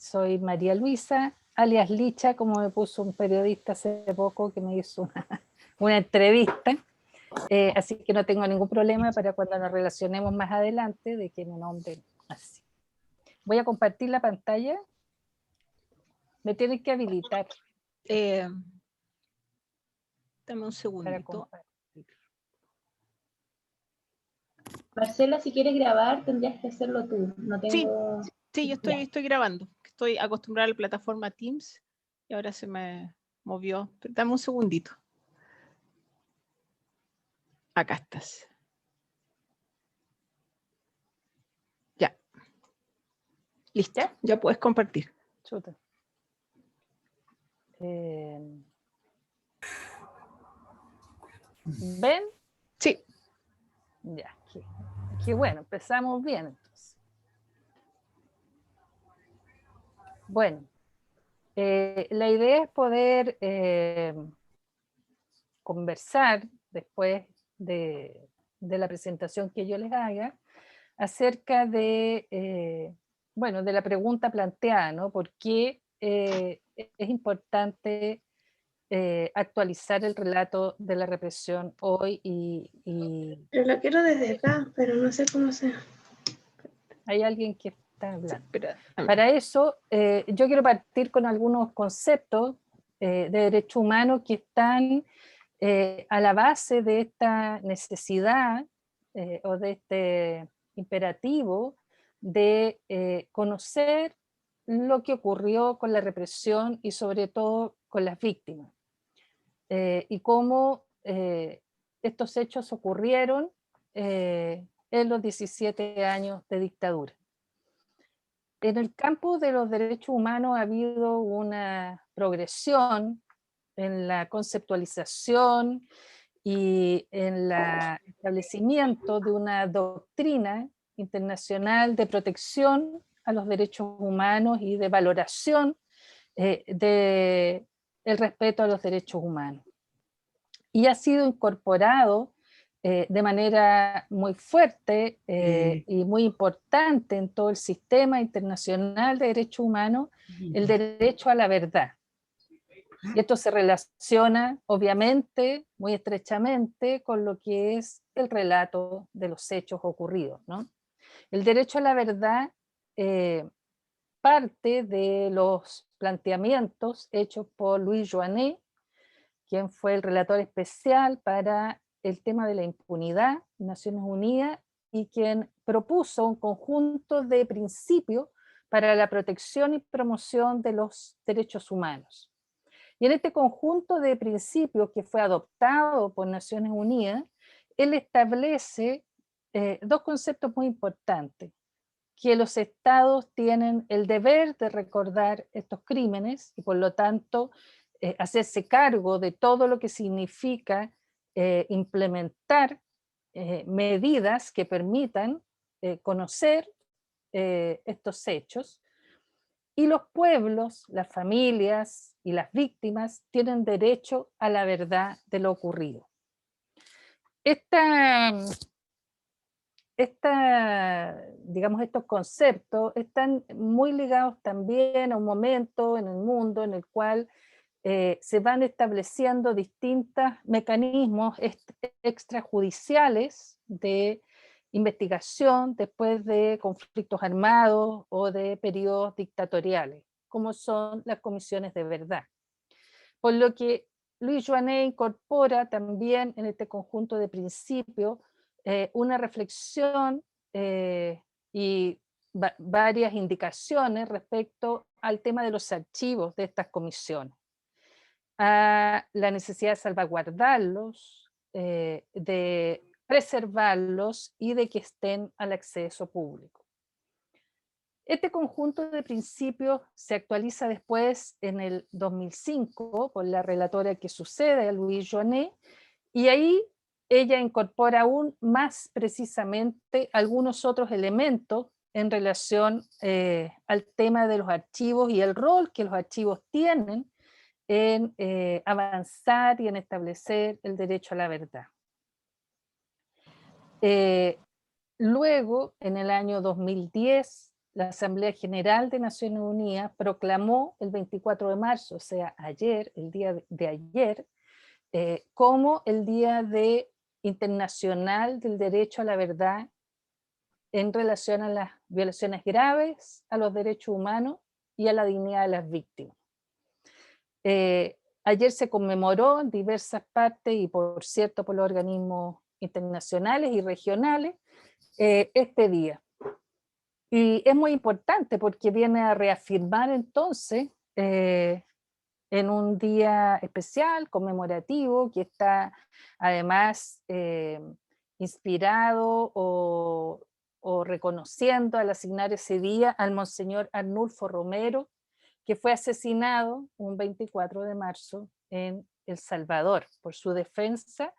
Soy María Luisa, alias Licha, como me puso un periodista hace poco que me hizo una entrevista. Así que no tengo ningún problema para cuando nos relacionemos más adelante de que me nombren así. Voy a compartir la pantalla. Me tienen que habilitar. Dame un Para segundito. compartir. Marcela, si quieres grabar, tendrías que hacerlo tú. No tengo... Sí, yo estoy grabando. Estoy acostumbrada a la plataforma Teams y ahora se me movió. Pero dame un segundito. Acá estás. Ya. Listo. Ya puedes compartir. Chuta. ¿Ven? Sí. Ya, qué bueno, empezamos bien entonces. Bueno, la idea es poder conversar después de la presentación que yo les haga acerca de, bueno, de la pregunta planteada, ¿no? ¿Por qué es importante actualizar el relato de la represión hoy Yo lo quiero desde acá, pero no sé cómo se... hay alguien que está hablando? Espera. Para eso, yo quiero partir con algunos conceptos de derechos humanos que están a la base de esta necesidad o de este imperativo de conocer lo que ocurrió con la represión y sobre todo con las víctimas. Y cómo estos hechos ocurrieron en los 17 años de dictadura. En el campo de los derechos humanos ha habido una progresión en la conceptualización y en el establecimiento de una doctrina internacional de protección a los derechos humanos y de valoración del respeto a los derechos humanos. Y ha sido incorporado de manera muy fuerte y muy importante en todo el sistema internacional de derechos humanos el derecho a la verdad. Y esto se relaciona, obviamente, muy estrechamente con lo que es el relato de los hechos ocurridos, ¿no? El derecho a la verdad parte de los planteamientos hechos por Louis Joinet, quien fue el relator especial para el tema de la impunidad en Naciones Unidas y quien propuso un conjunto de principios para la protección y promoción de los derechos humanos. Y en este conjunto de principios que fue adoptado por Naciones Unidas, él establece dos conceptos muy importantes: que los estados tienen el deber de recordar estos crímenes y por lo tanto hacerse cargo de todo lo que significa implementar medidas que permitan conocer estos hechos. Y los pueblos, las familias y las víctimas tienen derecho a la verdad de lo ocurrido. Digamos, estos conceptos están muy ligados también a un momento en el mundo en el cual se van estableciendo distintos mecanismos extrajudiciales de investigación después de conflictos armados o de periodos dictatoriales, como son las comisiones de verdad. Por lo que Louis Joinet incorpora también en este conjunto de principios una reflexión y varias indicaciones respecto al tema de los archivos de estas comisiones, a la necesidad de salvaguardarlos, de preservarlos y de que estén al acceso público. Este conjunto de principios se actualiza después en el 2005 por la relatora que sucede a Louis Joinet, y ahí ella incorpora aún más precisamente algunos otros elementos en relación al tema de los archivos y el rol que los archivos tienen en avanzar y en establecer el derecho a la verdad. Luego, en el año 2010, la Asamblea General de Naciones Unidas proclamó el 24 de marzo, o sea, ayer, el día de ayer, como el Día Internacional del Derecho a la Verdad en relación a las violaciones graves a los derechos humanos y a la dignidad de las víctimas. Ayer se conmemoró en diversas partes y por cierto por los organismos internacionales y regionales este día. Y es muy importante porque viene a reafirmar entonces en un día especial, conmemorativo, que está además inspirado o reconociendo al asignar ese día al monseñor Arnulfo Romero, que fue asesinado un 24 de marzo en El Salvador por su defensa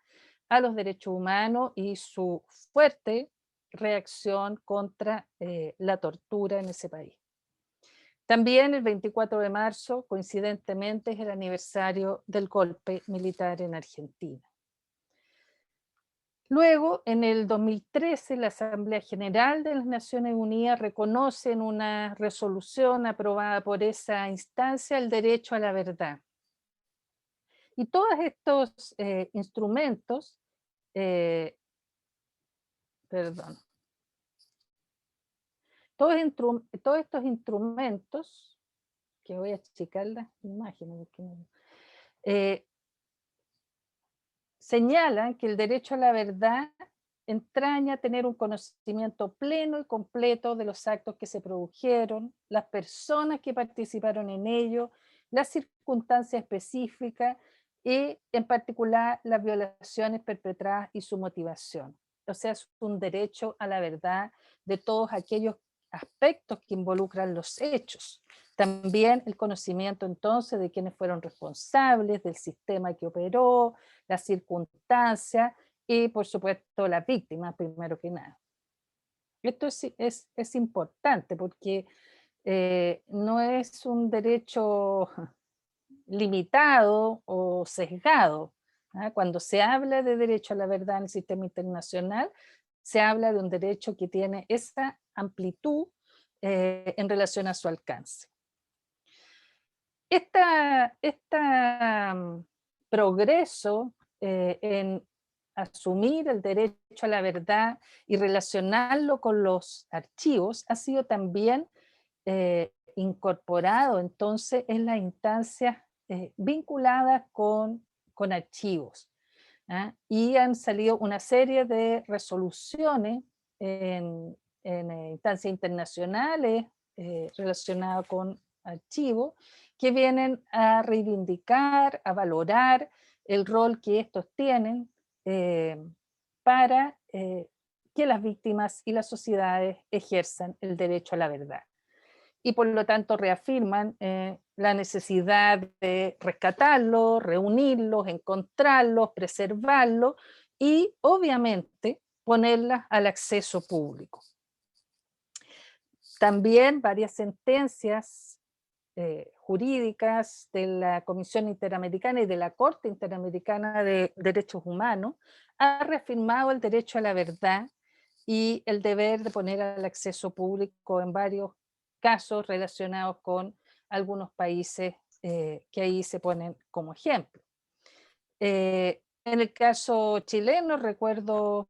a los derechos humanos y su fuerte reacción contra la tortura en ese país. También el 24 de marzo, coincidentemente, es el aniversario del golpe militar en Argentina. Luego, en el 2013, la Asamblea General de las Naciones Unidas reconoce en una resolución aprobada por esa instancia el derecho a la verdad. Y todos estos instrumentos, todos estos instrumentos, que voy a achicar las imágenes, señalan que el derecho a la verdad entraña tener un conocimiento pleno y completo de los actos que se produjeron, las personas que participaron en ello, las circunstancias específicas y en particular las violaciones perpetradas y su motivación. O sea, es un derecho a la verdad de todos aquellos aspectos que involucran los hechos. También el conocimiento entonces de quiénes fueron responsables, del sistema que operó, las circunstancias y por supuesto las víctimas primero que nada. Esto es importante porque no es un derecho limitado o sesgado. Cuando se habla de derecho a la verdad en el sistema internacional, se habla de un derecho que tiene esa amplitud en relación a su alcance. Este progreso en asumir el derecho a la verdad y relacionarlo con los archivos ha sido también incorporado entonces en las instancias vinculadas con archivos. Y han salido una serie de resoluciones en instancias internacionales relacionadas con archivos que vienen a reivindicar, a valorar el rol que estos tienen para que las víctimas y las sociedades ejerzan el derecho a la verdad. Y por lo tanto reafirman la necesidad de rescatarlos, reunirlos, encontrarlos, preservarlos y obviamente ponerlas al acceso público. También varias sentencias jurídicas de la Comisión Interamericana y de la Corte Interamericana de Derechos Humanos han reafirmado el derecho a la verdad y el deber de poner al acceso público en varios casos relacionados con algunos países que ahí se ponen como ejemplo. En el caso chileno recuerdo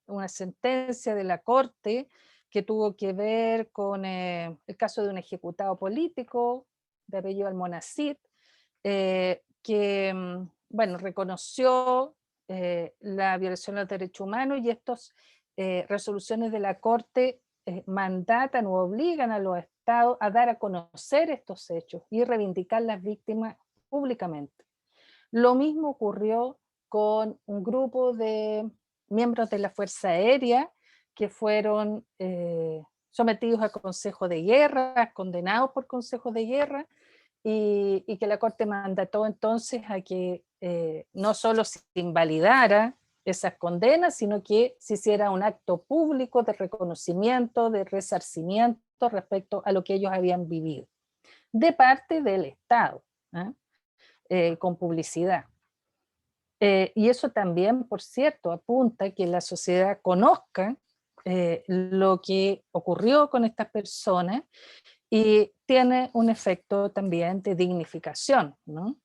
una sentencia de la Corte que tuvo que ver con el caso de un ejecutado político de apellido Almonacid, que bueno, reconoció la violación de los derechos humanos y estas resoluciones de la Corte mandatan o obligan a los estados a dar a conocer estos hechos y reivindicar las víctimas públicamente. Lo mismo ocurrió con un grupo de miembros de la Fuerza Aérea que fueron sometidos a consejo de guerra, condenados por consejo de guerra, y que la Corte mandató entonces a que no solo se invalidara esas condenas, sino que se hiciera un acto público de reconocimiento, de resarcimiento respecto a lo que ellos habían vivido, de parte del Estado, con publicidad. Y eso también, por cierto, apunta a que la sociedad conozca lo que ocurrió con estas personas y tiene un efecto también de dignificación, ¿no?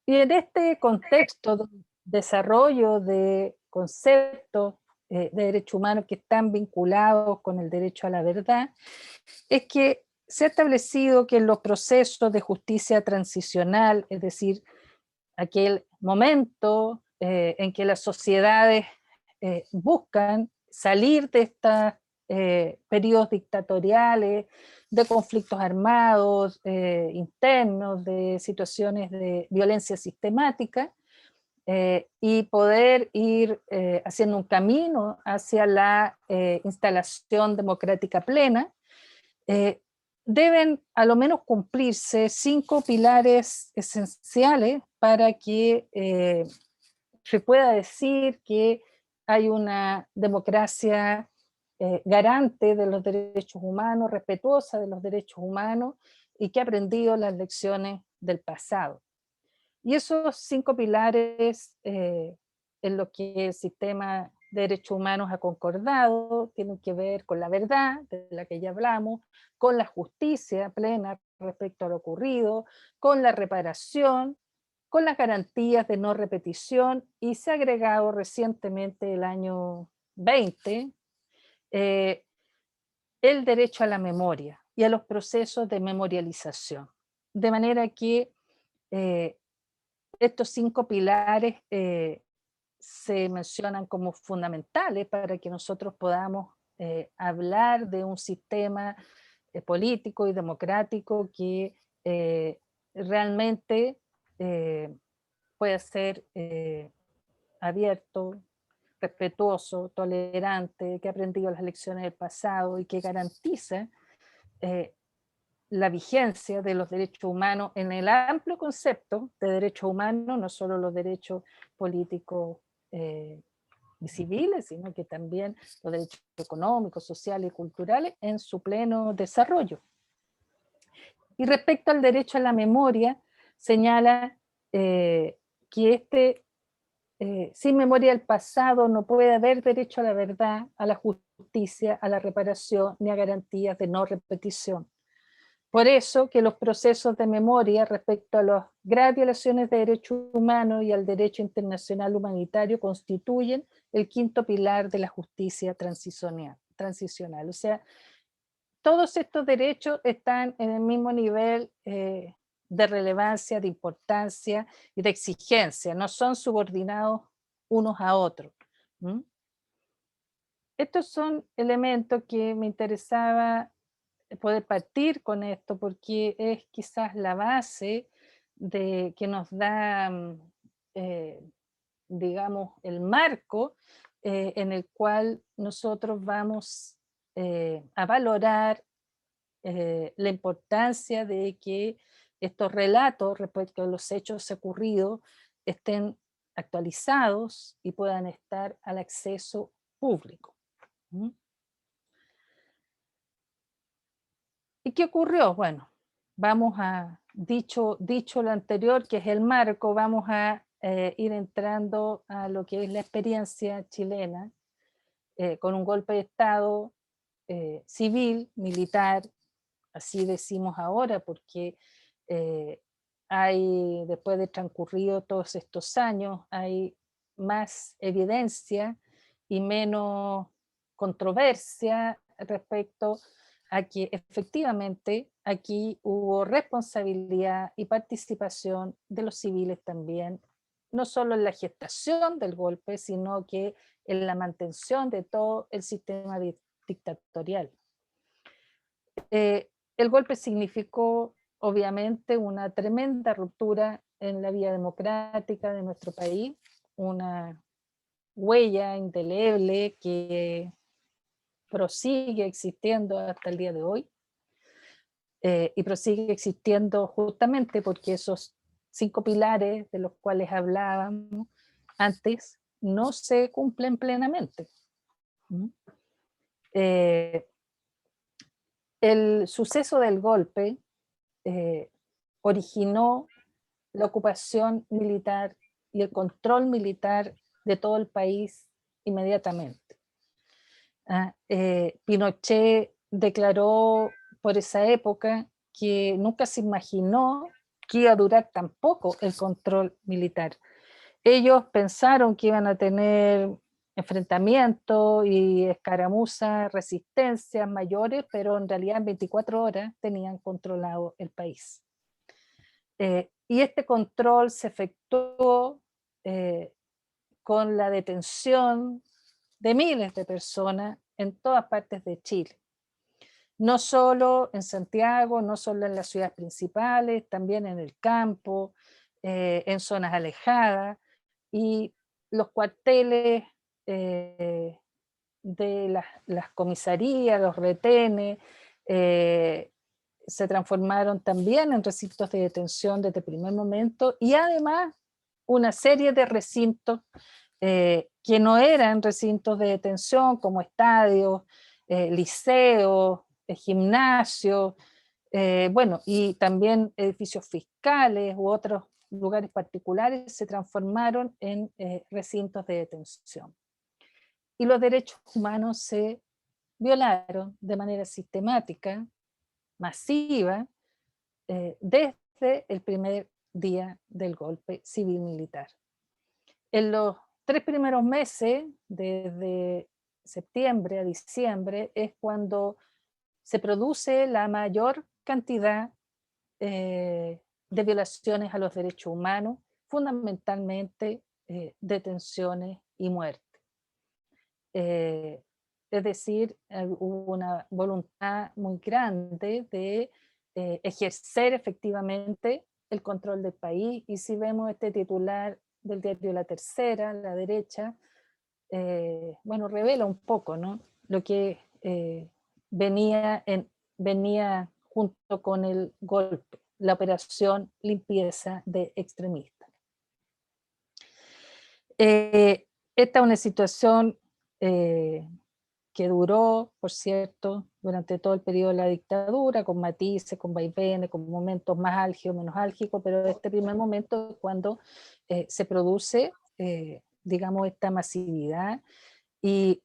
Y en este contexto de desarrollo de conceptos de derechos humanos que están vinculados con el derecho a la verdad, es que se ha establecido que en los procesos de justicia transicional, es decir, aquel momento en que las sociedades buscan salir de estos periodos dictatoriales, de conflictos armados internos, de situaciones de violencia sistemática, y poder ir haciendo un camino hacia la instalación democrática plena, deben a lo menos cumplirse 5 pilares esenciales para que se pueda decir que hay una democracia garante de los derechos humanos, respetuosa de los derechos humanos y que ha aprendido las lecciones del pasado. Y esos 5 pilares en los que el sistema de derechos humanos ha concordado tienen que ver con la verdad, de la que ya hablamos, con la justicia plena respecto a lo ocurrido, con la reparación, con las garantías de no repetición, y se ha agregado recientemente el año 20 el derecho a la memoria y a los procesos de memorialización. De manera que estos 5 pilares se mencionan como fundamentales para que nosotros podamos hablar de un sistema político y democrático que realmente pueda ser abierto, respetuoso, tolerante, que ha aprendido las lecciones del pasado y que garantiza la vigencia de los derechos humanos en el amplio concepto de derechos humanos, no solo los derechos políticos y civiles, sino que también los derechos económicos, sociales y culturales en su pleno desarrollo. Y respecto al derecho a la memoria, señala que sin memoria del pasado no puede haber derecho a la verdad, a la justicia, a la reparación, ni a garantías de no repetición. Por eso que los procesos de memoria respecto a las graves violaciones de derechos humanos y al derecho internacional humanitario constituyen el 5º pilar de la justicia transicional. O sea, todos estos derechos están en el mismo nivel de relevancia, de importancia y de exigencia, no son subordinados unos a otros. Estos son elementos que me interesaba poder partir con esto, porque es quizás la base que nos da, digamos, el marco en el cual nosotros vamos a valorar la importancia de que estos relatos respecto a los hechos ocurridos estén actualizados y puedan estar al acceso público. ¿Y qué ocurrió? Bueno, vamos a, dicho lo anterior, que es el marco, vamos a ir entrando a lo que es la experiencia chilena, con un golpe de Estado civil, militar, así decimos ahora, porque después de transcurrido todos estos años, hay más evidencia y menos controversia respecto a que efectivamente aquí hubo responsabilidad y participación de los civiles también, no solo en la gestación del golpe, sino que en la mantención de todo el sistema dictatorial. El golpe significó obviamente una tremenda ruptura en la vía democrática de nuestro país, una huella indeleble que prosigue existiendo hasta el día de hoy, y prosigue existiendo justamente porque esos 5 pilares de los cuales hablábamos antes no se cumplen plenamente. El suceso del golpe originó la ocupación militar y el control militar de todo el país inmediatamente. Pinochet declaró por esa época que nunca se imaginó que iba a durar tan poco el control militar. Ellos pensaron que iban a tener enfrentamientos y escaramuzas, resistencias mayores, pero en realidad en 24 horas tenían controlado el país. Y este control se efectuó con la detención de miles de personas en todas partes de Chile. No solo en Santiago, no solo en las ciudades principales, también en el campo, en zonas alejadas, y los cuarteles de las comisarías, los retenes, se transformaron también en recintos de detención desde el primer momento, y además una serie de recintos que no eran recintos de detención, como estadios, liceos, gimnasios, bueno, y también edificios fiscales u otros lugares particulares se transformaron en recintos de detención. Y los derechos humanos se violaron de manera sistemática, masiva, desde el primer día del golpe civil-militar. En los 3 primeros meses, desde septiembre a diciembre, es cuando se produce la mayor cantidad de violaciones a los derechos humanos, fundamentalmente detenciones y muerte. Es decir, hubo una voluntad muy grande de ejercer efectivamente el control del país, y si vemos este titular del diario La Tercera, a la derecha, bueno, revela un poco, ¿no?, lo que venía junto con el golpe, la operación limpieza de extremistas. Esta es una situación que duró, por cierto, durante todo el periodo de la dictadura, con matices, con vaivenes, con momentos más álgidos, menos álgicos, pero este primer momento es cuando se produce, digamos, esta masividad, y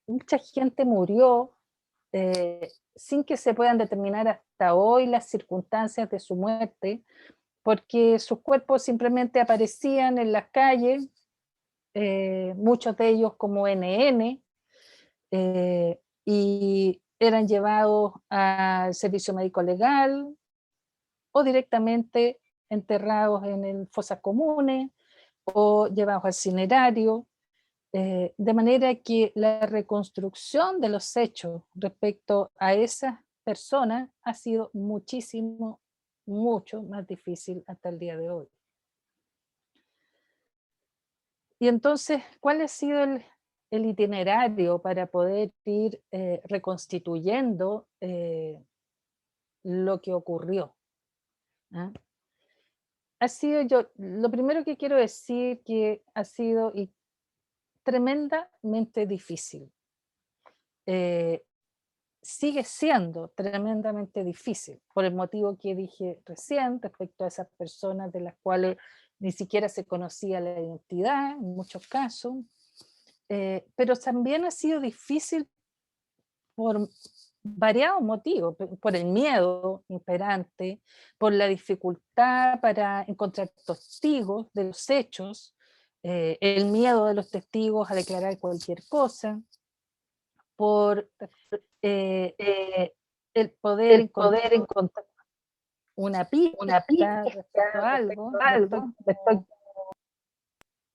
mucha gente murió sin que se puedan determinar hasta hoy las circunstancias de su muerte, porque sus cuerpos simplemente aparecían en las calles, muchos de ellos como NN, y eran llevados al servicio médico legal o directamente enterrados en fosas comunes o llevados al cinerario, de manera que la reconstrucción de los hechos respecto a esas personas ha sido mucho más difícil hasta el día de hoy. Y entonces, ¿cuál ha sido el itinerario para poder ir reconstituyendo lo que ocurrió? Ha sido, lo primero que quiero decir que ha sido tremendamente difícil. Sigue siendo tremendamente difícil, por el motivo que dije recién, respecto a esas personas de las cuales ni siquiera se conocía la identidad, en muchos casos, pero también ha sido difícil por variados motivos, por el miedo imperante, por la dificultad para encontrar testigos de los hechos, el miedo de los testigos a declarar cualquier cosa, por el poder encontrar una pista respecto a algo.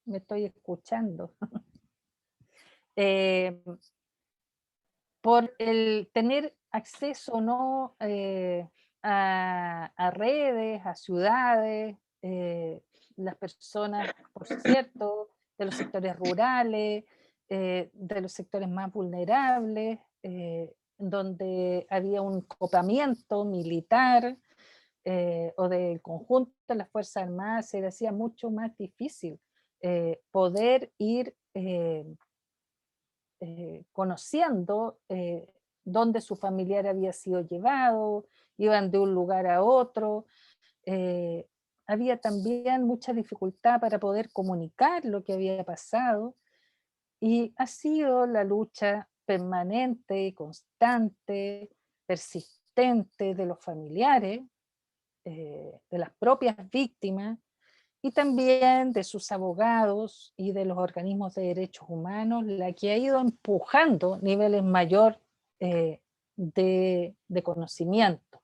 Me estoy escuchando. Por el tener acceso o no a redes, a ciudades, las personas, por cierto, de los sectores rurales, de los sectores más vulnerables, donde había un copamiento militar o del conjunto de las Fuerzas Armadas, se le hacía mucho más difícil poder ir conociendo dónde su familiar había sido llevado, iban de un lugar a otro, había también mucha dificultad para poder comunicar lo que había pasado, y ha sido la lucha permanente, constante, persistente de los familiares, de las propias víctimas, y también de sus abogados y de los organismos de derechos humanos, la que ha ido empujando niveles mayor de conocimiento,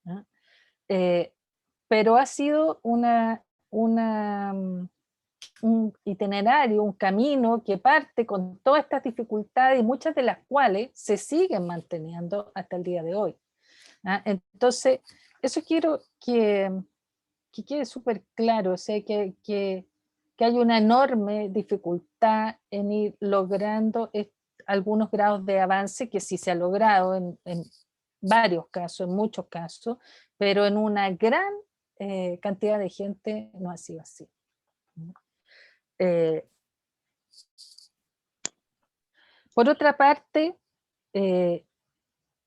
¿no? Pero ha sido un itinerario, un camino que parte con todas estas dificultades y muchas de las cuales se siguen manteniendo hasta el día de hoy. Entonces, eso quiero que quede súper claro, o sea, que hay una enorme dificultad en ir logrando algunos grados de avance que sí se ha logrado en varios casos, en muchos casos, pero en una gran cantidad de gente no ha sido así. Por otra parte,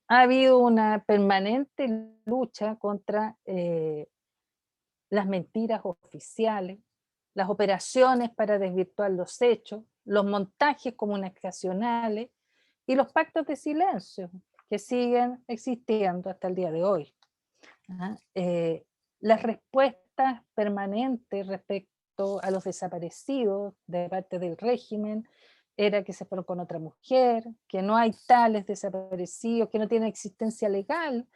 ha habido una permanente lucha contra las mentiras oficiales, las operaciones para desvirtuar los hechos, los montajes comunicacionales y los pactos de silencio que siguen existiendo hasta el día de hoy. Las respuestas permanentes respecto a los desaparecidos de parte del régimen era que se fueron con otra mujer, que no hay tales desaparecidos, que no tienen existencia legal.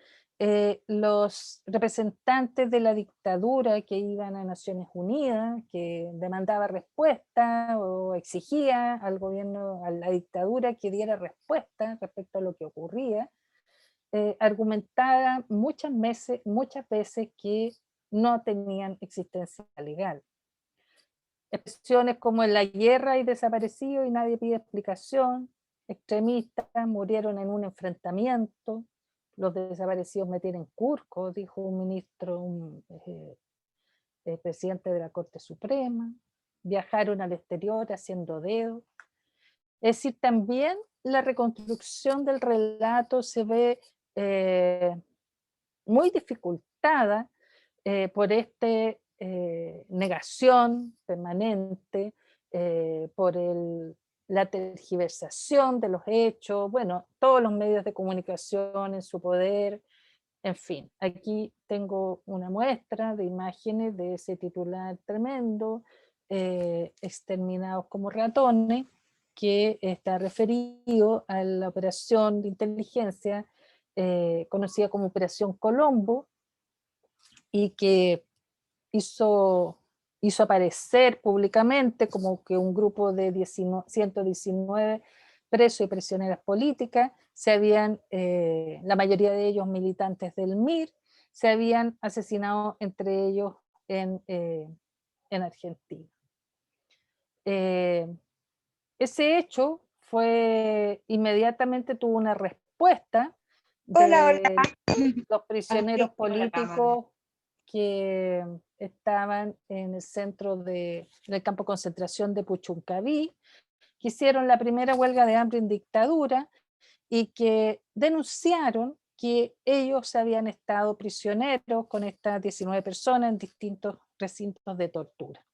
Los representantes de la dictadura que iban a Naciones Unidas, que demandaba respuesta o exigía al gobierno, a la dictadura que diera respuesta respecto a lo que ocurría, argumentaba muchas veces que no tenían existencia legal. Expresiones como en la guerra hay desaparecidos y nadie pide explicación, extremistas murieron en un enfrentamiento, los desaparecidos me tienen Curco, dijo un ministro, presidente de la Corte Suprema, viajaron al exterior haciendo dedo. Es decir, también la reconstrucción del relato se ve muy dificultada por esta negación permanente, por la tergiversación de los hechos, bueno, todos los medios de comunicación en su poder, en fin. Aquí tengo una muestra de imágenes de ese titular tremendo, exterminados como ratones, que está referido a la operación de inteligencia conocida como Operación Colombo, y que hizo aparecer públicamente como que un grupo de 119 presos y prisioneras políticas, la mayoría de ellos militantes del MIR, se habían asesinado entre ellos en Argentina. Ese hecho inmediatamente tuvo una respuesta de los prisioneros políticos que estaban en el centro del campo de concentración de Puchuncaví, que hicieron la primera huelga de hambre en dictadura y que denunciaron que ellos habían estado prisioneros con estas 19 personas en distintos recintos de tortura.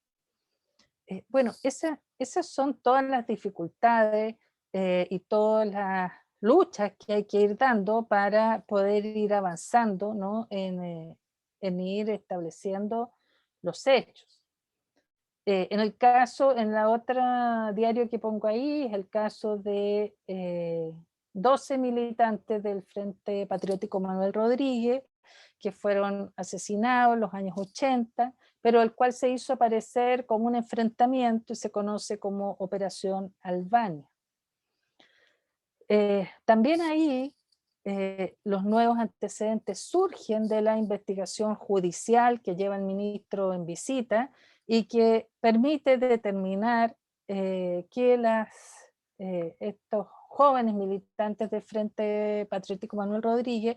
Bueno, esas son todas las dificultades y todas las luchas que hay que ir dando para poder ir avanzando, ¿no? en ir estableciendo los hechos. En la otra diario que pongo ahí, es el caso de 12 militantes del Frente Patriótico Manuel Rodríguez, que fueron asesinados en los años 80, pero el cual se hizo aparecer como un enfrentamiento y se conoce como Operación Albania. También ahí los nuevos antecedentes surgen de la investigación judicial que lleva el ministro en visita y que permite determinar que estos jóvenes militantes del Frente Patriótico Manuel Rodríguez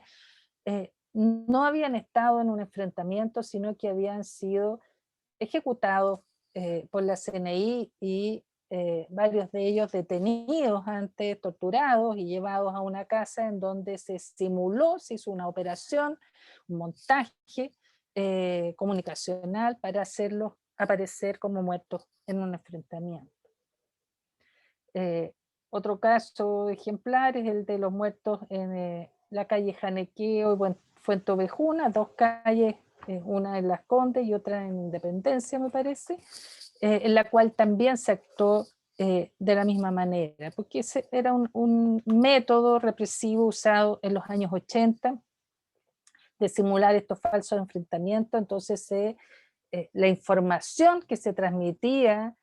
no habían estado en un enfrentamiento, sino que habían sido ejecutados por la CNI y varios de ellos detenidos antes, torturados y llevados a una casa en donde se simuló, se hizo una operación, un montaje comunicacional para hacerlos aparecer como muertos en un enfrentamiento. Otro caso ejemplar es el de los muertos en la calle Janequeo y Fuente Ovejuna, dos calles, una en Las Condes y otra en Independencia, me parece, en la cual también se actuó de la misma manera, porque ese era un método represivo usado en los años 80 de simular estos falsos enfrentamientos. Entonces la información que se transmitía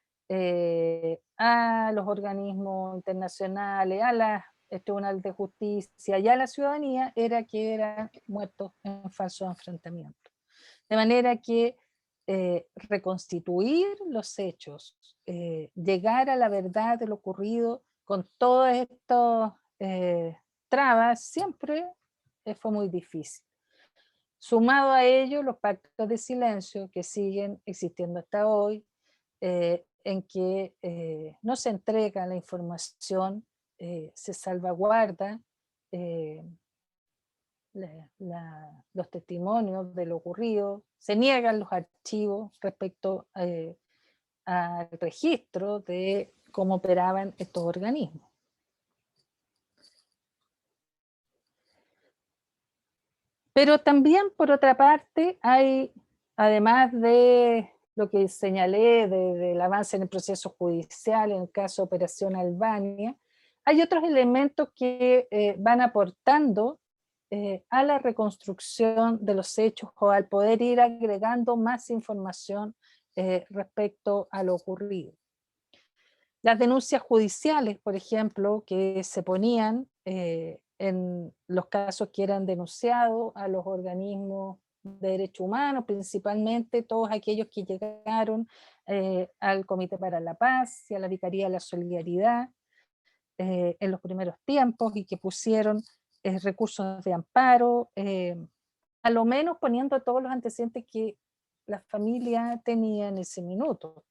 a los organismos internacionales, a la Tribunal de Justicia y a la ciudadanía era que eran muertos en falsos enfrentamientos. De manera que reconstituir los hechos, llegar a la verdad de lo ocurrido con todas estas trabas, siempre fue muy difícil. Sumado a ello, los pactos de silencio que siguen existiendo hasta hoy, en que no se entrega la información, se salvaguarda los testimonios de lo ocurrido, se niegan los archivos respecto al registro de cómo operaban estos organismos. Pero también, por otra parte, hay, además de lo que señalé del avance en el proceso judicial, en el caso de Operación Albania, hay otros elementos que van aportando a la reconstrucción de los hechos o al poder ir agregando más información respecto a lo ocurrido. Las denuncias judiciales, por ejemplo, que se ponían en los casos que eran denunciados a los organismos de derechos humanos, principalmente todos aquellos que llegaron al Comité para la Paz y a la Vicaría de la Solidaridad en los primeros tiempos, y que pusieron recursos de amparo, a lo menos poniendo todos los antecedentes que la familia tenía en ese minuto,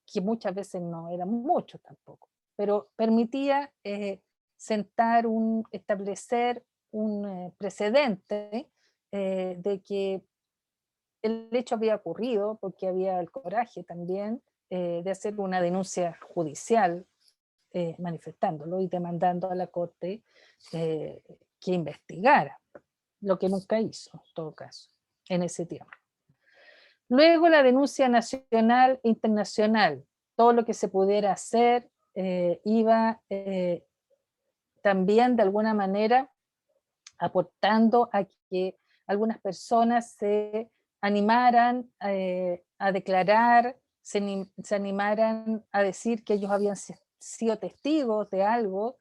que muchas veces no eran muchos tampoco, pero permitía establecer un precedente de que el hecho había ocurrido, porque había el coraje también de hacer una denuncia judicial manifestándolo y demandando a la Corte que investigara, lo que nunca hizo, en todo caso, en ese tiempo. Luego la denuncia nacional e internacional, todo lo que se pudiera hacer iba también de alguna manera aportando a que algunas personas se animaran a declarar, se animaran a decir que ellos habían sido testigos de algo,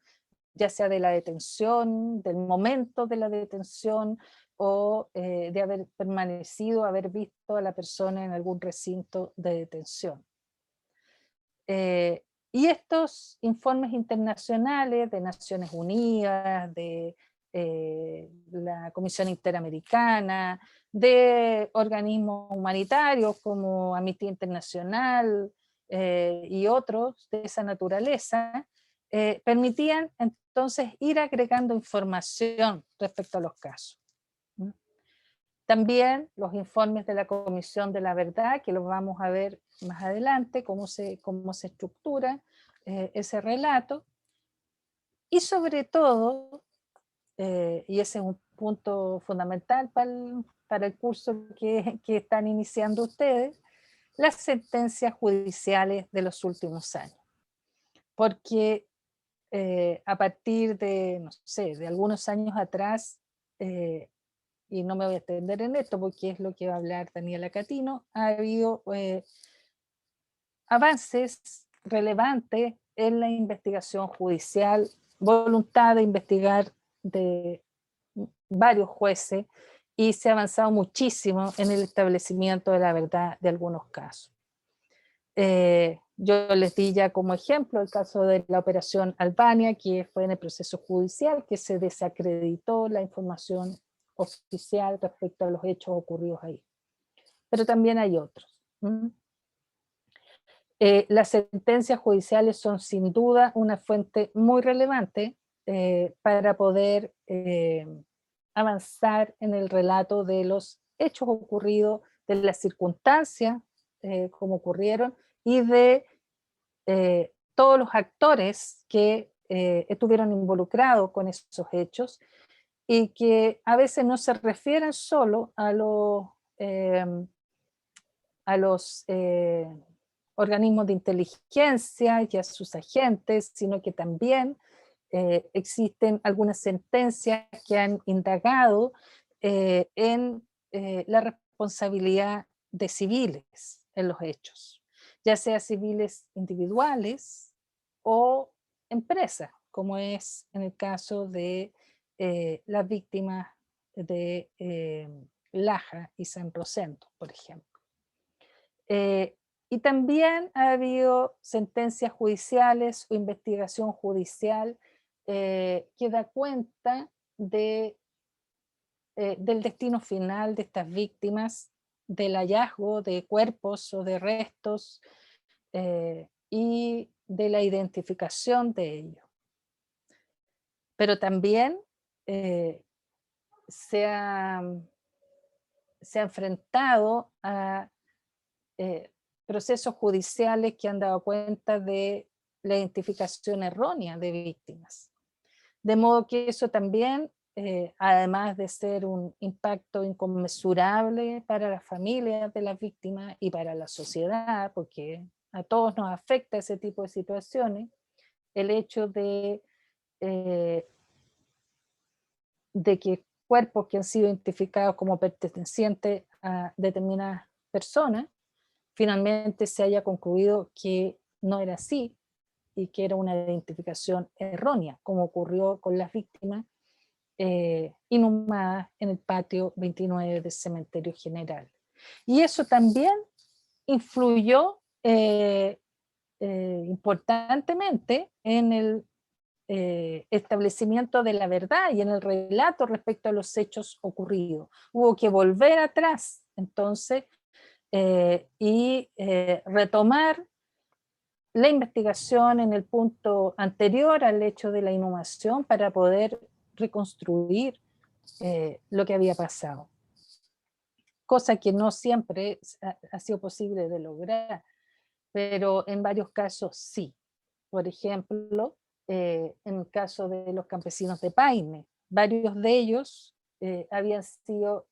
ya sea de la detención, del momento de la detención, o de haber permanecido, haber visto a la persona en algún recinto de detención. Y estos informes internacionales de Naciones Unidas, de la Comisión Interamericana, de organismos humanitarios como Amnistía Internacional y otros de esa naturaleza, permitían entonces ir agregando información respecto a los casos. También los informes de la Comisión de la Verdad, que los vamos a ver más adelante, cómo se estructura ese relato. Y sobre todo, y ese es un punto fundamental para el curso que están iniciando ustedes, las sentencias judiciales de los últimos años. Porque a partir de, no sé, de algunos años atrás, y no me voy a extender en esto porque es lo que va a hablar Daniela Catino, ha habido avances relevantes en la investigación judicial, voluntad de investigar de varios jueces, y se ha avanzado muchísimo en el establecimiento de la verdad de algunos casos. Yo les di ya como ejemplo el caso de la Operación Albania, que fue en el proceso judicial, que se desacreditó la información oficial respecto a los hechos ocurridos ahí. Pero también hay otros. Las sentencias judiciales son sin duda una fuente muy relevante para poder avanzar en el relato de los hechos ocurridos de las circunstancias como ocurrieron y de todos los actores que estuvieron involucrados con esos hechos y que a veces no se refieren solo a los organismos de inteligencia y a sus agentes, sino que también existen algunas sentencias que han indagado en la responsabilidad de civiles en los hechos, ya sea civiles individuales o empresas, como es en el caso de las víctimas de Laja y San Rosendo, por ejemplo. Y también ha habido sentencias judiciales o investigación judicial que da cuenta del destino final de estas víctimas, del hallazgo de cuerpos o de restos y de la identificación de ellos. Pero también se ha enfrentado a procesos judiciales que han dado cuenta de la identificación errónea de víctimas. De modo que eso también, además de ser un impacto inconmensurable para las familias de las víctimas y para la sociedad, porque a todos nos afecta ese tipo de situaciones, el hecho de que cuerpos que han sido identificados como pertenecientes a determinadas personas, finalmente se haya concluido que no era así y que era una identificación errónea, como ocurrió con las víctimas inhumadas en el patio 29 del Cementerio General. Y eso también influyó importantemente en el establecimiento de la verdad y en el relato respecto a los hechos ocurridos. Hubo que volver atrás, entonces, y retomar la investigación en el punto anterior al hecho de la inhumación para poder reconstruir lo que había pasado. Cosa que no siempre ha sido posible de lograr, pero en varios casos sí. Por ejemplo, en el caso de los campesinos de Paine, varios de ellos habían sido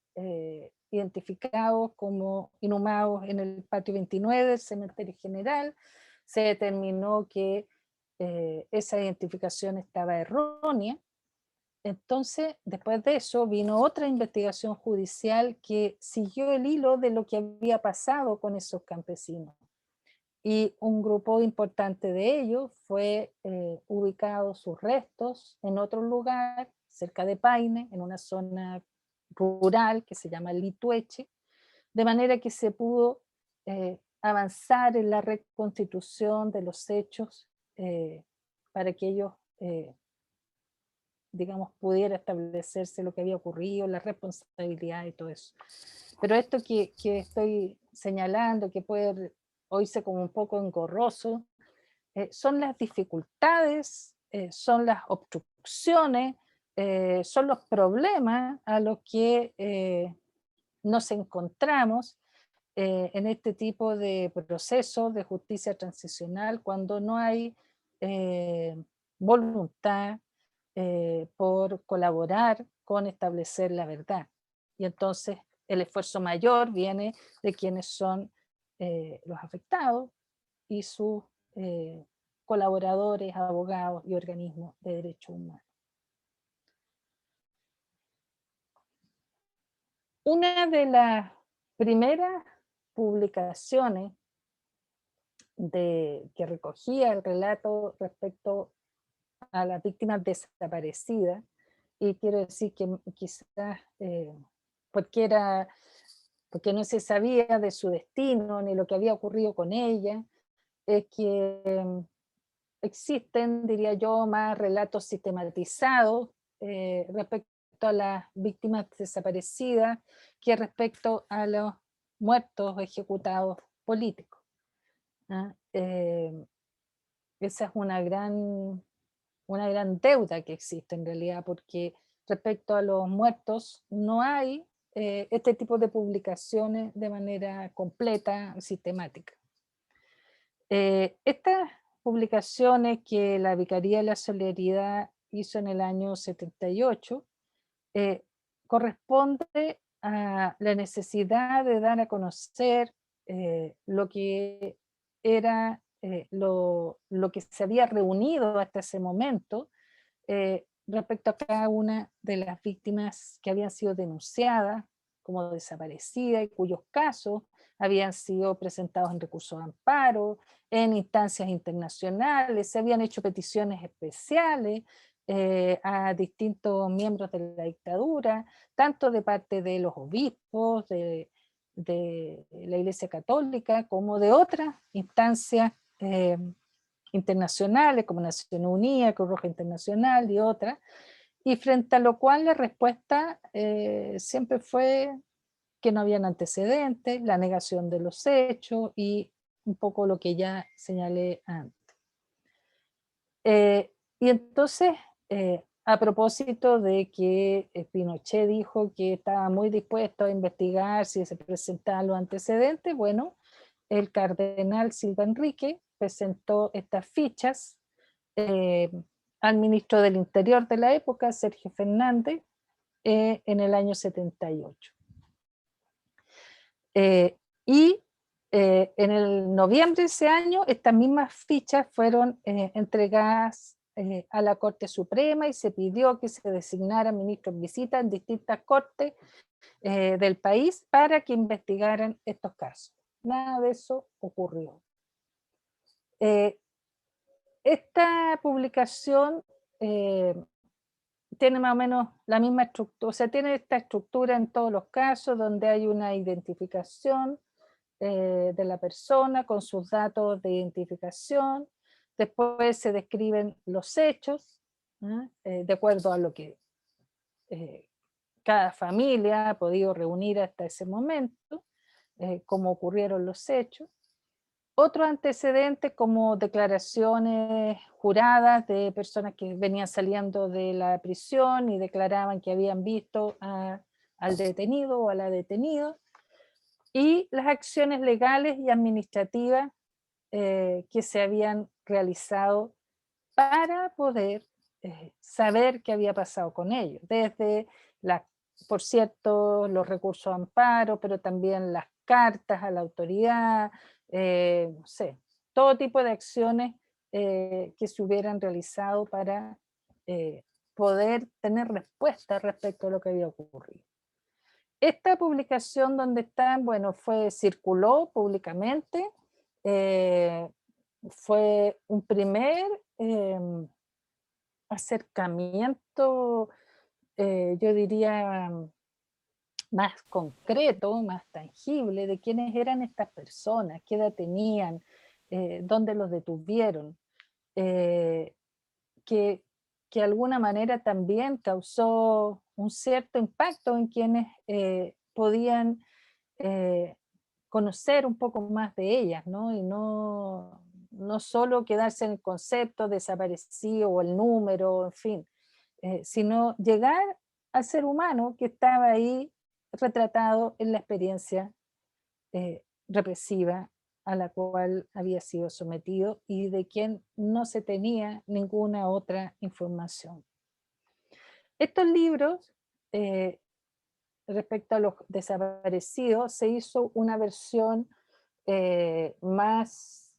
identificados como inhumados en el patio 29 del Cementerio General. Se determinó que esa identificación estaba errónea. Entonces, después de eso, vino otra investigación judicial que siguió el hilo de lo que había pasado con esos campesinos. Y un grupo importante de ellos fue ubicado sus restos en otro lugar, cerca de Paine, en una zona rural que se llama Litueche, de manera que se pudo avanzar en la reconstitución de los hechos para que ellos, digamos, pudiera establecerse lo que había ocurrido, la responsabilidad y todo eso. Pero esto que estoy señalando, que puede oírse como un poco engorroso, son las dificultades, son las obstrucciones, son los problemas a los que nos encontramos en este tipo de procesos de justicia transicional cuando no hay voluntad por colaborar con establecer la verdad. Y entonces el esfuerzo mayor viene de quienes son los afectados y sus colaboradores, abogados y organismos de derechos humanos. Una de las primeras publicaciones que recogía el relato respecto a las víctimas desaparecidas, y quiero decir que quizás porque no se sabía de su destino ni lo que había ocurrido con ella, es que existen, diría yo, más relatos sistematizados respecto a las víctimas desaparecidas que respecto a los muertos o ejecutados políticos. ¿Ah? Esa es una gran deuda que existe en realidad, porque respecto a los muertos no hay este tipo de publicaciones de manera completa, sistemática. Estas publicaciones que la Vicaría de la Solidaridad hizo en el año 78 corresponde a la necesidad de dar a conocer lo que era lo que se había reunido hasta ese momento respecto a cada una de las víctimas que habían sido denunciadas como desaparecidas y cuyos casos habían sido presentados en recursos de amparo, en instancias internacionales, se habían hecho peticiones especiales a distintos miembros de la dictadura, tanto de parte de los obispos, de la Iglesia Católica, como de otras instancias internacionales, como Naciones Unidas, Cruz Roja Internacional y otras, y frente a lo cual la respuesta siempre fue que no habían antecedentes, la negación de los hechos y un poco lo que ya señalé antes. Y entonces, a propósito de que Pinochet dijo que estaba muy dispuesto a investigar si se presentaban los antecedentes, bueno, el cardenal Silva Enrique presentó estas fichas al ministro del Interior de la época, Sergio Fernández, en el año 78. En el noviembre de ese año, estas mismas fichas fueron entregadas a la Corte Suprema y se pidió que se designaran ministros en visita en distintas cortes del país para que investigaran estos casos. Nada de eso ocurrió. Esta publicación tiene más o menos la misma estructura, o sea, tiene esta estructura en todos los casos donde hay una identificación de la persona con sus datos de identificación, después se describen los hechos, de acuerdo a lo que cada familia ha podido reunir hasta ese momento, cómo ocurrieron los hechos. Otros antecedentes como declaraciones juradas de personas que venían saliendo de la prisión y declaraban que habían visto al detenido o a la detenida, y las acciones legales y administrativas que se habían realizado para poder saber qué había pasado con ellos, desde, por cierto, los recursos de amparo, pero también las cartas a la autoridad, no sé, todo tipo de acciones que se hubieran realizado para poder tener respuesta respecto a lo que había ocurrido. Esta publicación donde están, bueno, circuló públicamente, fue un primer acercamiento, yo diría, más concreto, más tangible, de quiénes eran estas personas, qué edad tenían, dónde los detuvieron, que de alguna manera también causó un cierto impacto en quienes podían conocer un poco más de ellas, ¿no? Y no solo quedarse en el concepto desaparecido o el número, en fin, sino llegar al ser humano que estaba ahí retratado en la experiencia represiva a la cual había sido sometido y de quien no se tenía ninguna otra información. Estos libros, respecto a los desaparecidos, se hizo una versión más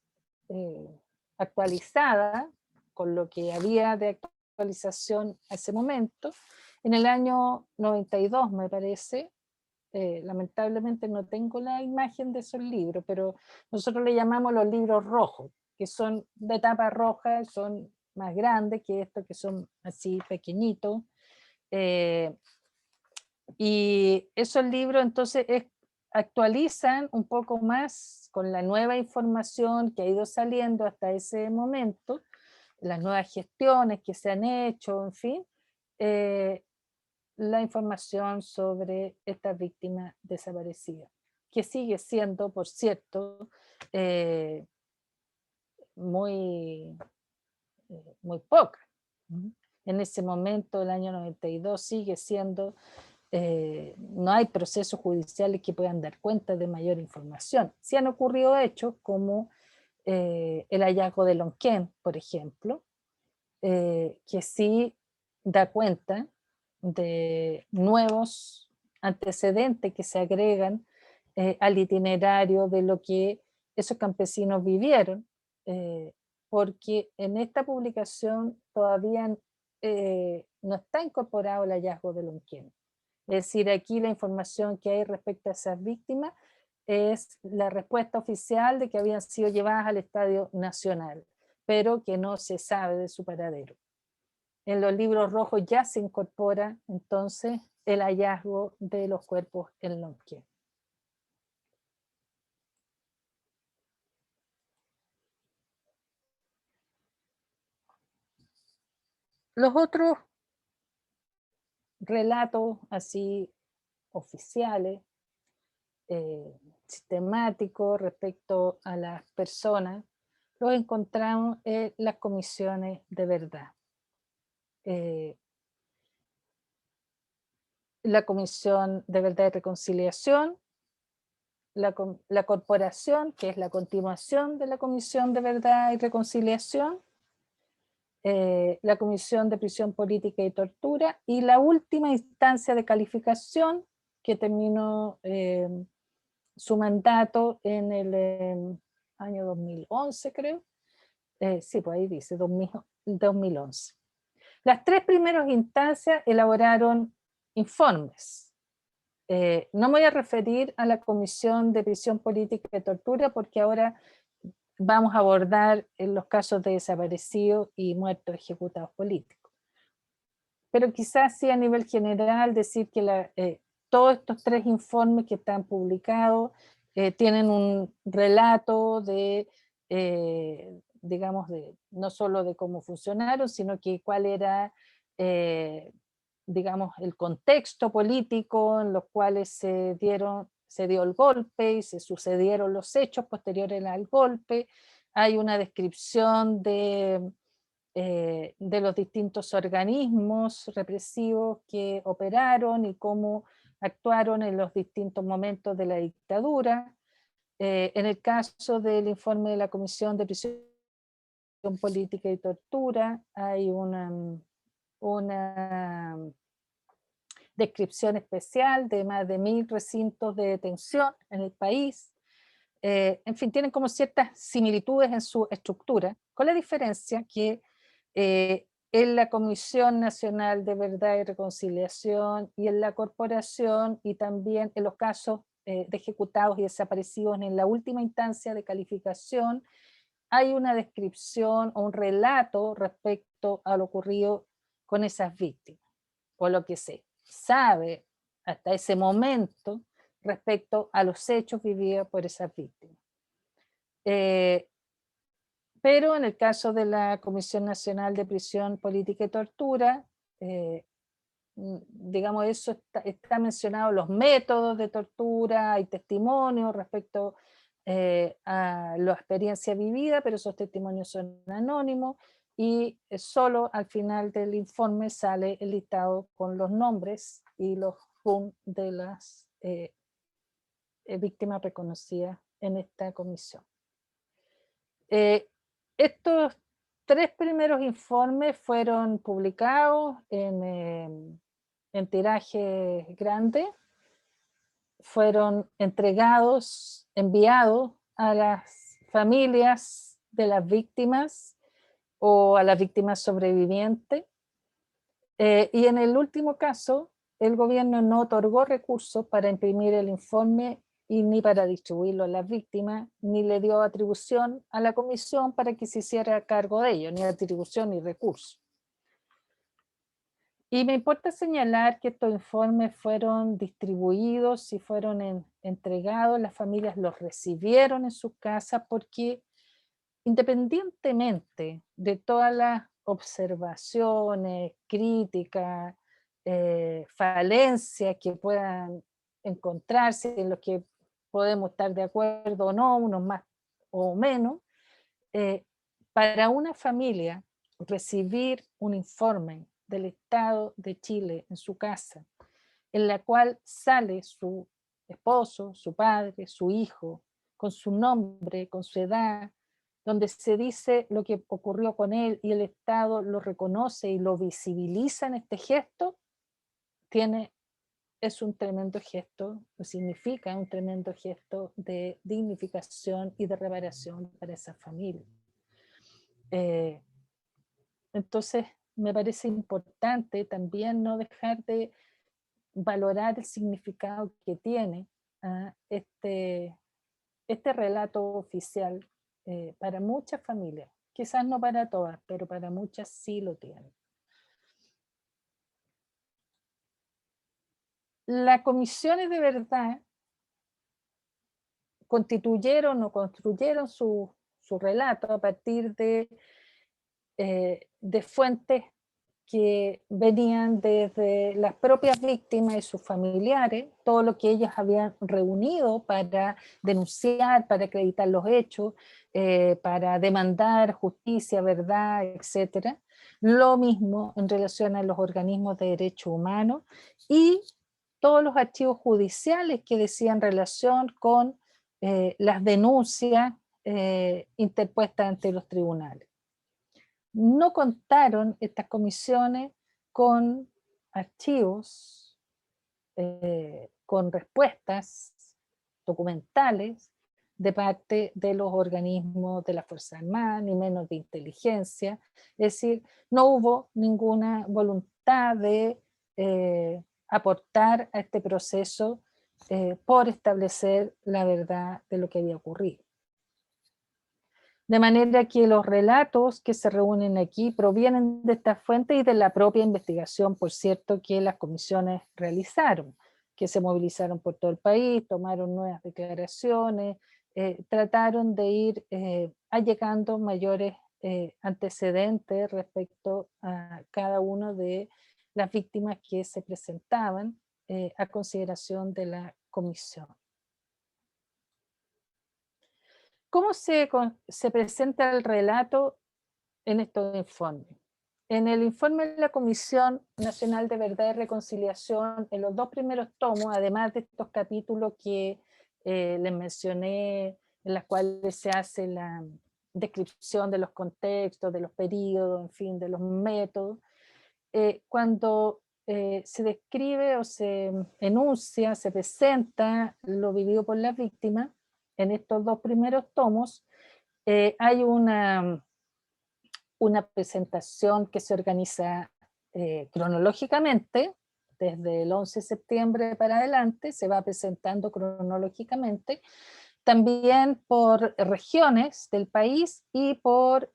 actualizada, con lo que había de actualización a ese momento, en el año 92, me parece. Lamentablemente no tengo la imagen de esos libros, pero nosotros le llamamos los libros rojos, que son de tapa roja, son más grandes que estos que son así pequeñitos, y esos libros entonces actualizan un poco más con la nueva información que ha ido saliendo hasta ese momento, las nuevas gestiones que se han hecho, en fin, la información sobre estas víctimas desaparecidas, que sigue siendo, por cierto, muy poca. En ese momento, el año 92, sigue siendo no hay procesos judiciales que puedan dar cuenta de mayor información. Sí han ocurrido hechos como el hallazgo de Lonquén, por ejemplo, que sí da cuenta de nuevos antecedentes que se agregan al itinerario de lo que esos campesinos vivieron, porque en esta publicación todavía no está incorporado el hallazgo de Lonquén. Es decir, aquí la información que hay respecto a esas víctimas es la respuesta oficial de que habían sido llevadas al Estadio Nacional, pero que no se sabe de su paradero. En los libros rojos ya se incorpora entonces el hallazgo de los cuerpos en Lonquén. Los otros relatos así oficiales, sistemáticos respecto a las personas, los encontramos en las comisiones de verdad. La Comisión de Verdad y Reconciliación, la Corporación, que es la continuación de la Comisión de Verdad y Reconciliación, la Comisión de Prisión Política y Tortura, y la última instancia de calificación que terminó su mandato en el año 2011, creo. Sí, pues ahí dice 2011. Las tres primeras instancias elaboraron informes. No me voy a referir a la Comisión de Prisión Política y Tortura porque ahora vamos a abordar los casos de desaparecidos y muertos ejecutados políticos. Pero quizás sí a nivel general decir que todos estos tres informes que están publicados tienen un relato de, digamos, no solo de cómo funcionaron, sino que cuál era, digamos, el contexto político en los cuales se dio el golpe y se sucedieron los hechos posteriores al golpe. Hay una descripción de los distintos organismos represivos que operaron y cómo actuaron en los distintos momentos de la dictadura. En el caso del informe de la Comisión de Prisión Política y Tortura, hay una descripción especial de más de 1000 recintos de detención en el país. En fin, tienen como ciertas similitudes en su estructura, con la diferencia que en la Comisión Nacional de Verdad y Reconciliación y en la Corporación y también en los casos de ejecutados y desaparecidos en la última instancia de calificación, hay una descripción o un relato respecto a lo ocurrido con esas víctimas, o lo que se sabe hasta ese momento respecto a los hechos vividos por esas víctimas. Pero en el caso de la Comisión Nacional de Prisión Política y Tortura, digamos, eso está mencionado, los métodos de tortura, hay testimonios respecto a la experiencia vivida, pero esos testimonios son anónimos y solo al final del informe sale el listado con los nombres y los RUN de las víctimas reconocidas en esta comisión. Estos tres primeros informes fueron publicados en tiraje grande, fueron enviados a las familias de las víctimas o a las víctimas sobrevivientes, y en el último caso el gobierno no otorgó recursos para imprimir el informe y ni para distribuirlo a las víctimas, ni le dio atribución a la comisión para que se hiciera cargo de ello, ni atribución ni recurso. Y me importa señalar que estos informes fueron distribuidos y fueron entregados, las familias los recibieron en sus casas porque independientemente de todas las observaciones, críticas, falencias que puedan encontrarse, en los que podemos estar de acuerdo o no, unos más o menos, para una familia recibir un informe del Estado de Chile en su casa, en la cual sale su esposo, su padre, su hijo, con su nombre, con su edad, donde se dice lo que ocurrió con él y el Estado lo reconoce y lo visibiliza en este gesto, es un tremendo gesto, significa un tremendo gesto de dignificación y de reparación para esa familia. Entonces, me parece importante también no dejar de valorar el significado que tiene este relato oficial para muchas familias. Quizás no para todas, pero para muchas sí lo tiene. Las comisiones de verdad constituyeron o construyeron su relato a partir de fuentes que venían desde las propias víctimas y sus familiares, todo lo que ellas habían reunido para denunciar, para acreditar los hechos, para demandar justicia, verdad, etc. Lo mismo en relación a los organismos de derechos humanos y todos los archivos judiciales que decían relación con las denuncias interpuestas ante los tribunales. No contaron estas comisiones con archivos, con respuestas documentales de parte de los organismos de la Fuerza Armada, ni menos de inteligencia. Es decir, no hubo ninguna voluntad de aportar a este proceso por establecer la verdad de lo que había ocurrido. De manera que los relatos que se reúnen aquí provienen de esta fuente y de la propia investigación, por cierto, que las comisiones realizaron, que se movilizaron por todo el país, tomaron nuevas declaraciones, trataron de ir allegando mayores antecedentes respecto a cada una de las víctimas que se presentaban a consideración de la comisión. ¿Cómo se presenta el relato en estos informes? En el informe de la Comisión Nacional de Verdad y Reconciliación, en los 2 primeros tomos, además de estos capítulos que les mencioné, en los cuales se hace la descripción de los contextos, de los periodos, en fin, de los métodos, cuando se describe o se enuncia, se presenta lo vivido por la víctima, en estos 2 primeros tomos, hay una presentación que se organiza cronológicamente, desde el 11 de septiembre para adelante, se va presentando cronológicamente, también por regiones del país y por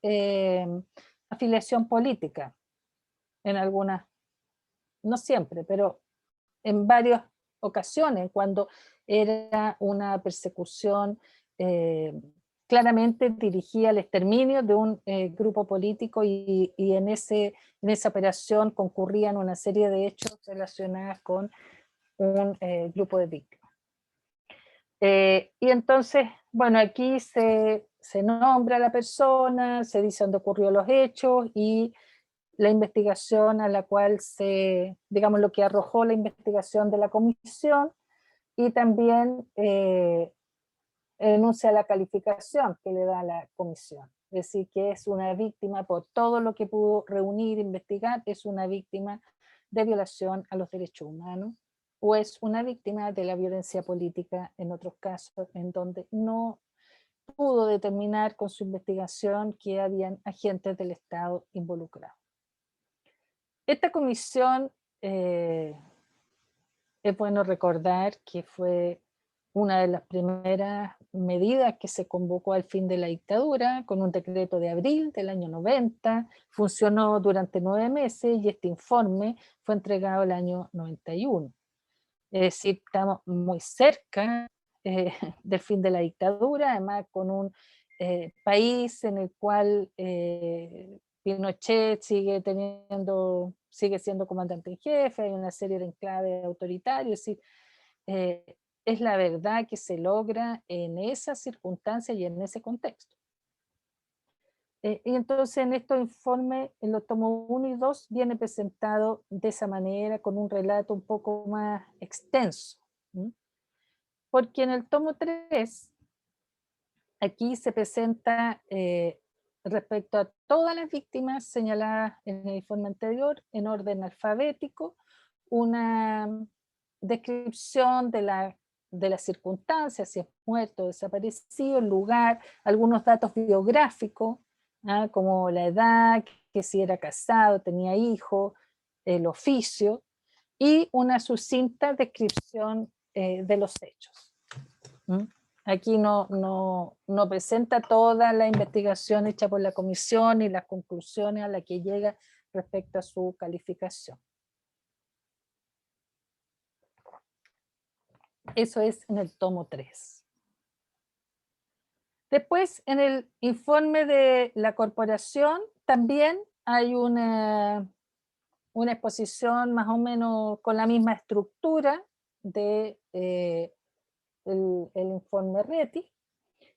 afiliación política, en algunas, no siempre, pero en varias ocasiones, cuando era una persecución claramente dirigida al exterminio de un grupo político y en esa operación concurrían una serie de hechos relacionados con un grupo de víctimas. Y entonces, bueno, aquí se nombra a la persona, se dice dónde ocurrió los hechos y la investigación a la cual digamos, lo que arrojó la investigación de la comisión, y también enuncia la calificación que le da la comisión. Es decir, que es una víctima por todo lo que pudo reunir, investigar, es una víctima de violación a los derechos humanos, o es una víctima de la violencia política en otros casos, en donde no pudo determinar con su investigación que habían agentes del Estado involucrados. Esta comisión, es bueno recordar que fue una de las primeras medidas que se convocó al fin de la dictadura, con un decreto de abril del año 90, funcionó durante 9 meses y este informe fue entregado el año 91. Es decir, estamos muy cerca del fin de la dictadura, además con un país en el cual Pinochet sigue siendo comandante en jefe, hay una serie de enclaves autoritarios, es decir, es la verdad que se logra en esas circunstancias y en ese contexto. Y entonces en estos informes, en los tomos 1 y 2, viene presentado de esa manera, con un relato un poco más extenso. Porque en el tomo 3, aquí se presenta respecto a todas las víctimas señaladas en el informe anterior, en orden alfabético, una descripción de las circunstancias, si es muerto o desaparecido, el lugar, algunos datos biográficos, como la edad, que si era casado, tenía hijos, el oficio, y una sucinta descripción de los hechos. Aquí no presenta toda la investigación hecha por la comisión y las conclusiones a las que llega respecto a su calificación. Eso es en el tomo 3. Después, en el informe de la corporación, también hay una exposición más o menos con la misma estructura de el informe RETI.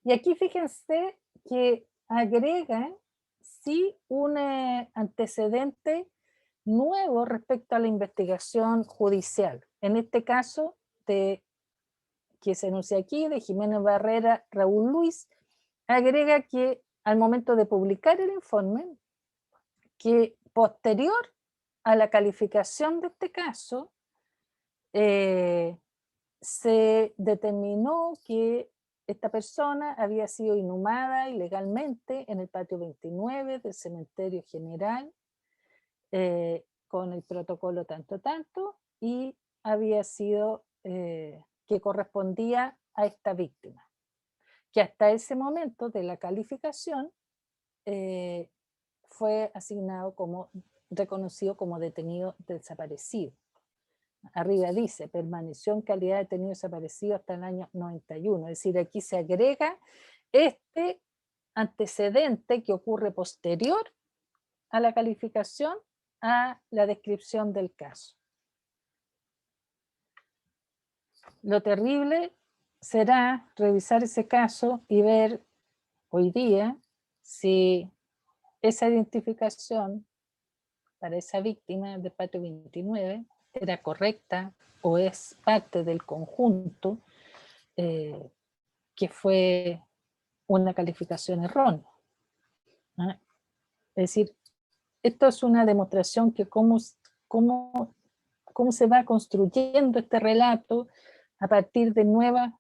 Y aquí fíjense que agrega sí un antecedente nuevo respecto a la investigación judicial. En este caso, que se enuncia aquí, de Jiménez Barrera, Raúl Luis, agrega que al momento de publicar el informe, que posterior a la calificación de este caso, se determinó que esta persona había sido inhumada ilegalmente en el patio 29 del cementerio general, con el protocolo tanto, y había sido que correspondía a esta víctima, que hasta ese momento de la calificación fue asignado reconocido como detenido desaparecido. Arriba dice, permaneció en calidad de detenido desaparecido hasta el año 91. Es decir, aquí se agrega este antecedente que ocurre posterior a la calificación a la descripción del caso. Lo terrible será revisar ese caso y ver hoy día si esa identificación para esa víctima del patio 29 era correcta o es parte del conjunto que fue una calificación errónea. Es decir, esto es una demostración que cómo se va construyendo este relato a partir de nuevas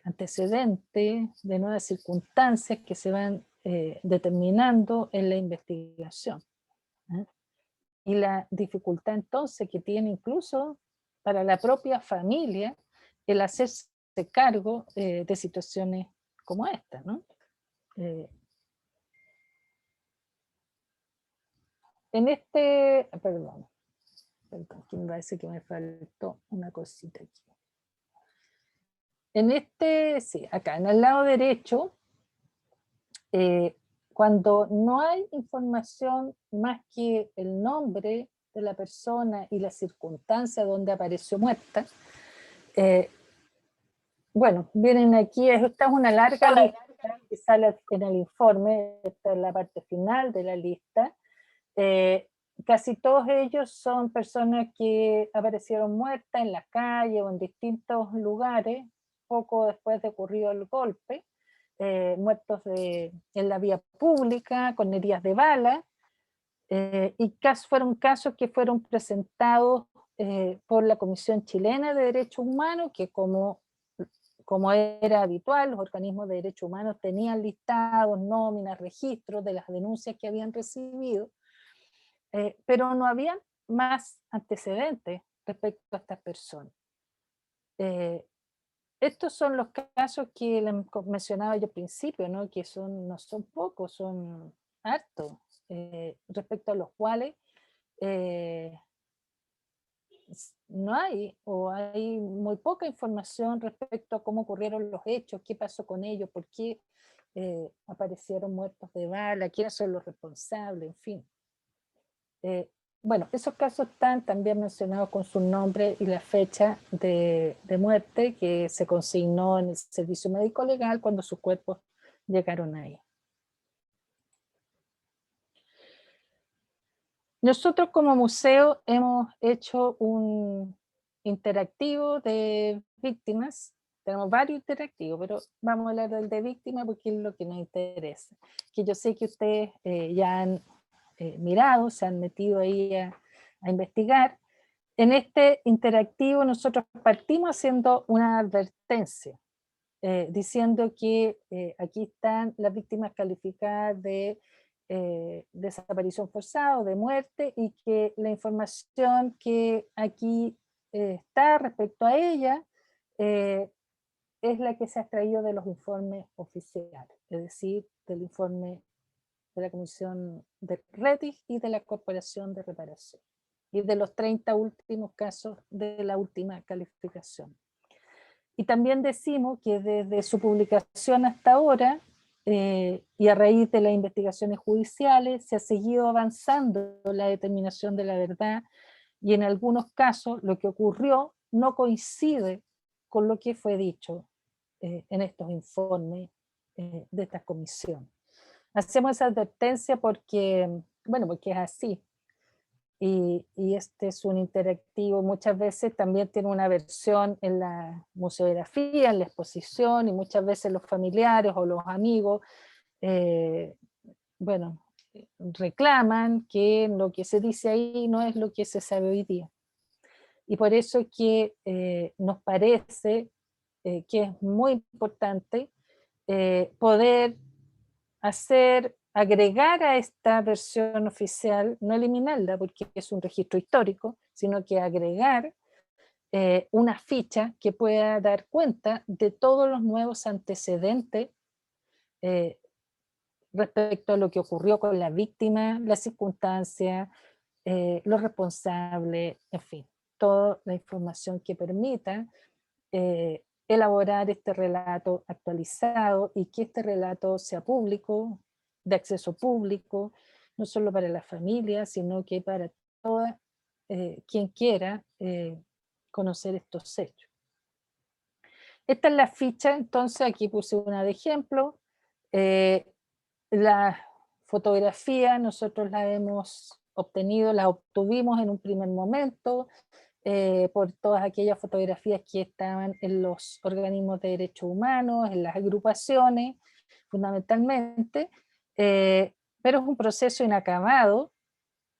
antecedentes, de nuevas circunstancias que se van determinando en la investigación. Y la dificultad entonces que tiene incluso para la propia familia el hacerse cargo de situaciones como esta, ¿no? En este, perdón, que me parece que me faltó una cosita aquí. En este, sí, acá en el lado derecho, cuando no hay información más que el nombre de la persona y la circunstancia donde apareció muerta, bueno, vienen aquí, esta es una larga lista que sale en el informe, esta es la parte final de la lista. Casi todos ellos son personas que aparecieron muertas en la calle o en distintos lugares poco después de ocurrido el golpe, muertos en la vía pública, con heridas de bala, y fueron casos que fueron presentados por la Comisión Chilena de Derechos Humanos, que como era habitual, los organismos de derechos humanos tenían listados, nóminas, registros de las denuncias que habían recibido, pero no había más antecedentes respecto a estas personas. Estos son los casos que mencionaba yo al principio, ¿no? Que no son pocos, son hartos, respecto a los cuales no hay, o hay muy poca información respecto a cómo ocurrieron los hechos, qué pasó con ellos, por qué aparecieron muertos de bala, quiénes son los responsables, en fin. Bueno, esos casos están también mencionados con su nombre y la fecha de muerte que se consignó en el servicio médico legal cuando sus cuerpos llegaron ahí. Nosotros como museo hemos hecho un interactivo de víctimas. Tenemos varios interactivos, pero vamos a hablar del de víctimas porque es lo que nos interesa. Que yo sé que ustedes ya han mirado, se han metido ahí a investigar. En este interactivo nosotros partimos haciendo una advertencia, diciendo que aquí están las víctimas calificadas de desaparición forzada o de muerte, y que la información que aquí está respecto a ella es la que se ha extraído de los informes oficiales, es decir, del informe de la Comisión de RETIG y de la Corporación de Reparación, y de los 30 últimos casos de la última calificación. Y también decimos que desde su publicación hasta ahora, y a raíz de las investigaciones judiciales, se ha seguido avanzando la determinación de la verdad, y en algunos casos lo que ocurrió no coincide con lo que fue dicho en estos informes de esta comisión. Hacemos esa advertencia porque, bueno, porque es así. Y este es un interactivo, muchas veces también tiene una versión en la museografía, en la exposición, y muchas veces los familiares o los amigos, bueno, reclaman que lo que se dice ahí no es lo que se sabe hoy día. Y por eso es que nos parece que es muy importante poder agregar a esta versión oficial, no eliminarla porque es un registro histórico, sino que agregar una ficha que pueda dar cuenta de todos los nuevos antecedentes respecto a lo que ocurrió con la víctima, las circunstancias, los responsables, en fin, toda la información que permita elaborar este relato actualizado, y que este relato sea público, de acceso público, no solo para la familia, sino que para toda quien quiera conocer estos hechos. Esta es la ficha, entonces aquí puse una de ejemplo. La fotografía nosotros la hemos obtenido, la obtuvimos en un primer momento, por todas aquellas fotografías que estaban en los organismos de derechos humanos, en las agrupaciones, fundamentalmente, pero es un proceso inacabado,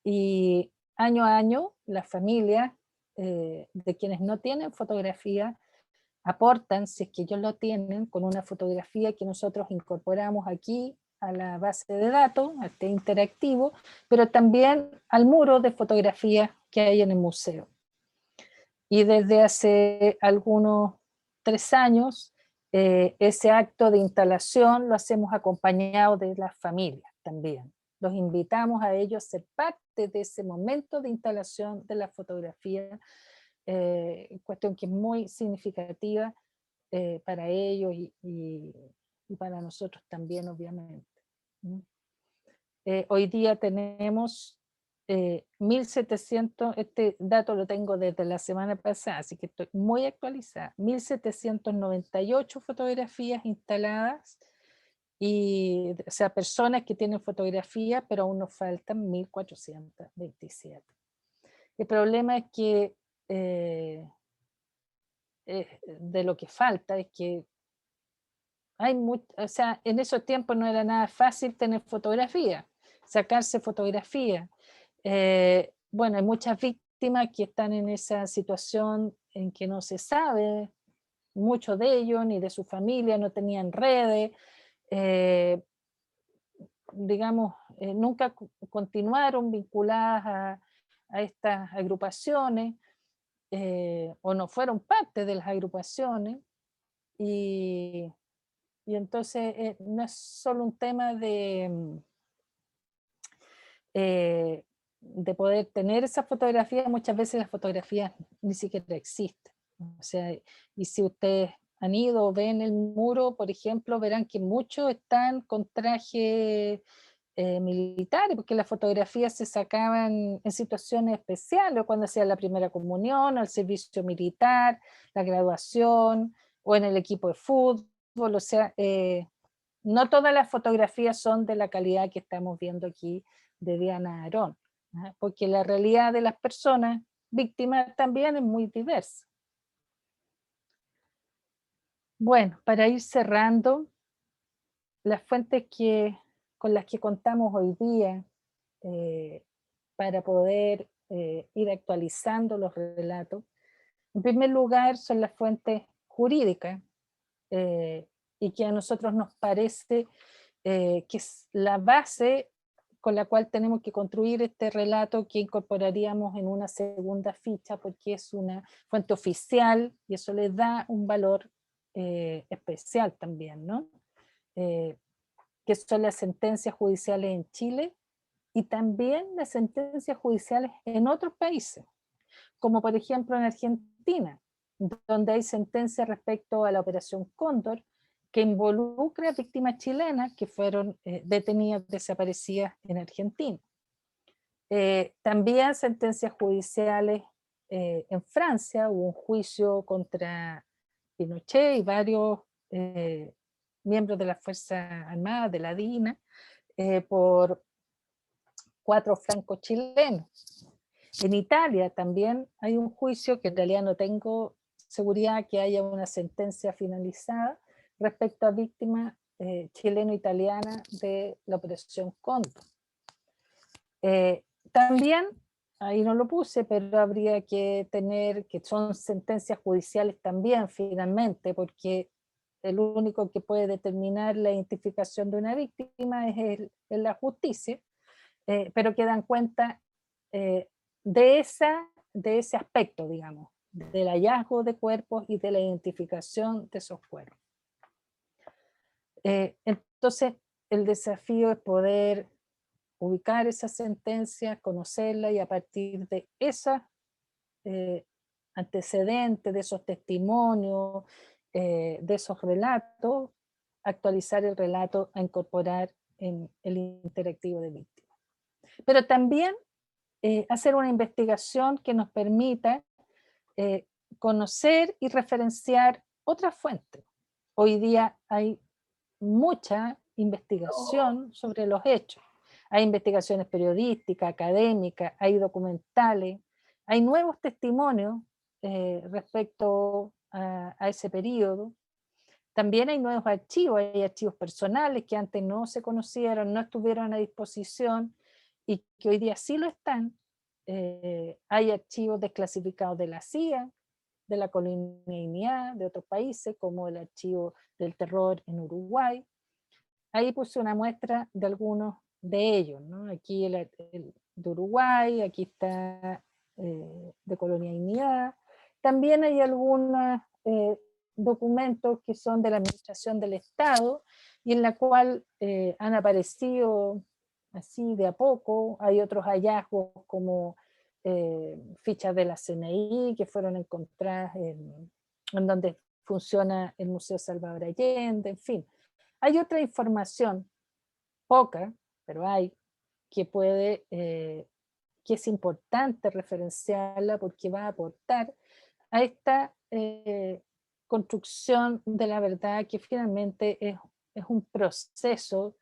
y año a año las familias de quienes no tienen fotografía aportan, si es que ellos lo tienen, con una fotografía que nosotros incorporamos aquí a la base de datos, a este interactivo, pero también al muro de fotografías que hay en el museo. Y desde hace algunos 3 años, ese acto de instalación lo hacemos acompañado de las familias también. Los invitamos a ellos a ser parte de ese momento de instalación de la fotografía, cuestión que es muy significativa para ellos y para nosotros también, obviamente. Hoy día tenemos 1.700, este dato lo tengo desde la semana pasada, así que estoy muy actualizada, 1.798 fotografías instaladas, y, o sea, personas que tienen fotografía, pero aún nos faltan 1.427. El problema es que de lo que falta es que hay o sea, en esos tiempos no era nada fácil tener fotografía, sacarse fotografía. Bueno, hay muchas víctimas que están en esa situación en que no se sabe mucho de ellos, ni de su familia, no tenían redes, digamos, nunca continuaron vinculadas a estas agrupaciones, o no fueron parte de las agrupaciones, y entonces no es solo un tema de poder tener esa fotografía, muchas veces las fotografías ni siquiera existen. O sea, y si ustedes han ido o ven el muro, por ejemplo, verán que muchos están con traje militares, porque las fotografías se sacaban en situaciones especiales, o cuando hacían la primera comunión, o el servicio militar, la graduación, o en el equipo de fútbol. O sea, no todas las fotografías son de la calidad que estamos viendo aquí de Diana Aarón. porque la realidad de las personas víctimas también es muy diversa. Bueno, para ir cerrando, las fuentes con las que contamos hoy día para poder ir actualizando los relatos, en primer lugar son las fuentes jurídicas, y que a nosotros nos parece que es la base con la cual tenemos que construir este relato que incorporaríamos en una segunda ficha, porque es una fuente oficial y eso le da un valor especial también, ¿no? Que son las sentencias judiciales en Chile y también las sentencias judiciales en otros países, como por ejemplo en Argentina, donde hay sentencias respecto a la Operación Cóndor, que involucra a víctimas chilenas que fueron detenidas, desaparecidas en Argentina. También sentencias judiciales en Francia, hubo un juicio contra Pinochet y varios miembros de la Fuerza Armada, de la DINA, por 4 francos chilenos. En Italia también hay un juicio que en realidad no tengo seguridad que haya una sentencia finalizada respecto a víctimas chileno-italianas de la Operación Cóndor. También, ahí no lo puse, pero habría que tener que son sentencias judiciales también finalmente, porque el único que puede determinar la identificación de una víctima es la justicia, pero que dan cuenta de ese aspecto, digamos, del hallazgo de cuerpos y de la identificación de esos cuerpos. Entonces, el desafío es poder ubicar esa sentencia, conocerla y a partir de esos antecedentes, de esos testimonios, de esos relatos, actualizar el relato a incorporar en el interactivo de víctimas. Pero también hacer una investigación que nos permita conocer y referenciar otras fuentes. Hoy día hay mucha investigación sobre los hechos. Hay investigaciones periodísticas, académicas, hay documentales, hay nuevos testimonios respecto a ese periodo. También hay nuevos archivos, hay archivos personales que antes no se conocieron, no estuvieron a disposición y que hoy día sí lo están. Hay archivos desclasificados de la CIA, de la colonialidad de otros países, como el archivo del terror en Uruguay. Ahí puse una muestra de algunos de ellos, ¿no? Aquí el de Uruguay, aquí está de colonialidad. También hay algunos documentos que son de la Administración del Estado y en la cual han aparecido así de a poco. Hay otros hallazgos como fichas de la CNI que fueron encontradas en donde funciona el Museo Salvador Allende, en fin. Hay otra información, poca, pero hay, que puede, que es importante referenciarla porque va a aportar a esta construcción de la verdad que finalmente es un proceso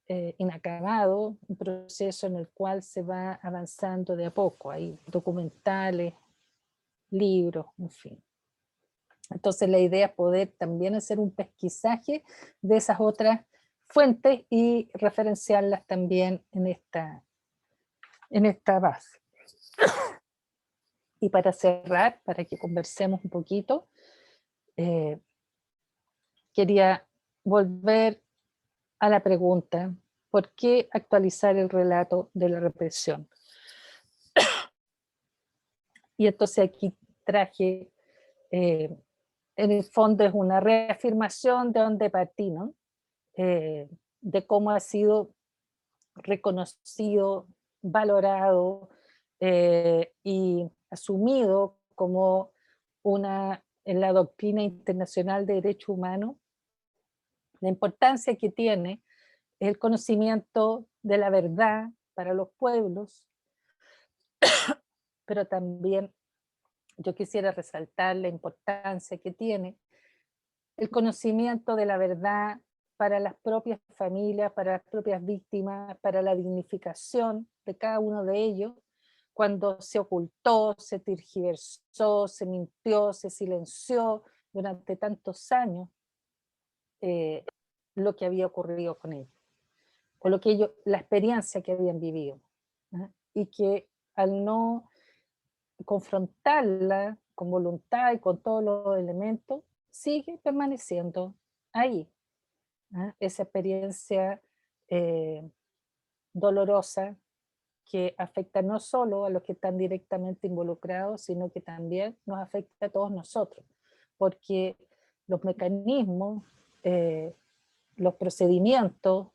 inacabado, un proceso en el cual se va avanzando de a poco. Hay documentales, libros, en fin. Entonces la idea es poder también hacer un pesquisaje de esas otras fuentes y referenciarlas también en esta base. Y para cerrar, para que conversemos un poquito, quería volver a la pregunta, ¿por qué actualizar el relato de la represión? Y entonces aquí traje, en el fondo es una reafirmación de donde partí, ¿no? De cómo ha sido reconocido, valorado y asumido como en la doctrina internacional de derechos humanos, la importancia que tiene el conocimiento de la verdad para los pueblos, pero también yo quisiera resaltar la importancia que tiene el conocimiento de la verdad para las propias familias, para las propias víctimas, para la dignificación de cada uno de ellos, cuando se ocultó, se tergiversó, se mintió, se silenció durante tantos años lo que había ocurrido con ellos, o lo que ellos, la experiencia que habían vivido, ¿no? Y que al no confrontarla con voluntad y con todos los elementos, sigue permaneciendo ahí, ¿no? Esa experiencia dolorosa que afecta no solo a los que están directamente involucrados, sino que también nos afecta a todos nosotros, porque los mecanismos, los procedimientos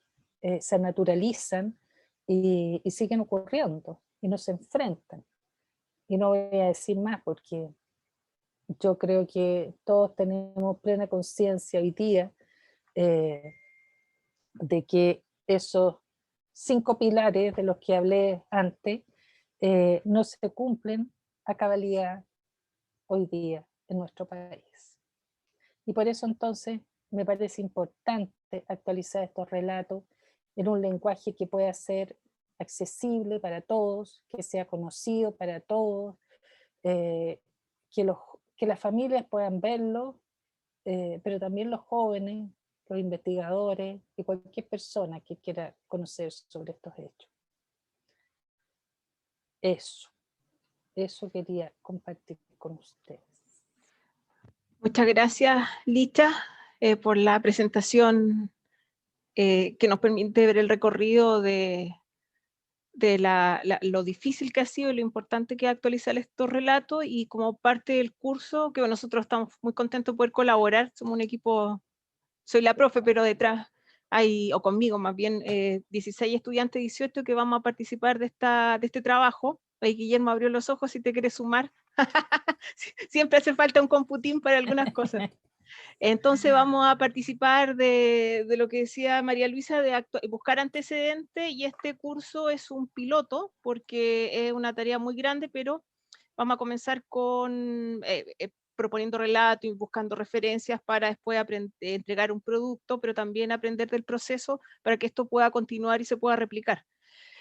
se naturalizan y siguen ocurriendo y no se enfrentan. Y no voy a decir más porque yo creo que todos tenemos plena conciencia hoy día de que esos 5 pilares de los que hablé antes no se cumplen a cabalidad hoy día en nuestro país. Y por eso entonces me parece importante actualizar estos relatos en un lenguaje que pueda ser accesible para todos, que sea conocido para todos, que las familias puedan verlo, pero también los jóvenes, los investigadores y cualquier persona que quiera conocer sobre estos hechos. Eso quería compartir con ustedes. Muchas gracias, Licha, por la presentación que nos permite ver el recorrido de lo difícil que ha sido y lo importante que es actualizar estos relatos, y como parte del curso, que nosotros estamos muy contentos de poder colaborar, somos un equipo, soy la profe, pero detrás hay, o conmigo más bien, 16 estudiantes, 18 que vamos a participar de este trabajo. Ahí Guillermo abrió los ojos si te quieres sumar. Siempre hace falta un computín para algunas cosas. Entonces vamos a participar de lo que decía María Luisa, de buscar antecedentes, y este curso es un piloto porque es una tarea muy grande, pero vamos a comenzar con proponiendo relatos y buscando referencias para después entregar un producto, pero también aprender del proceso para que esto pueda continuar y se pueda replicar.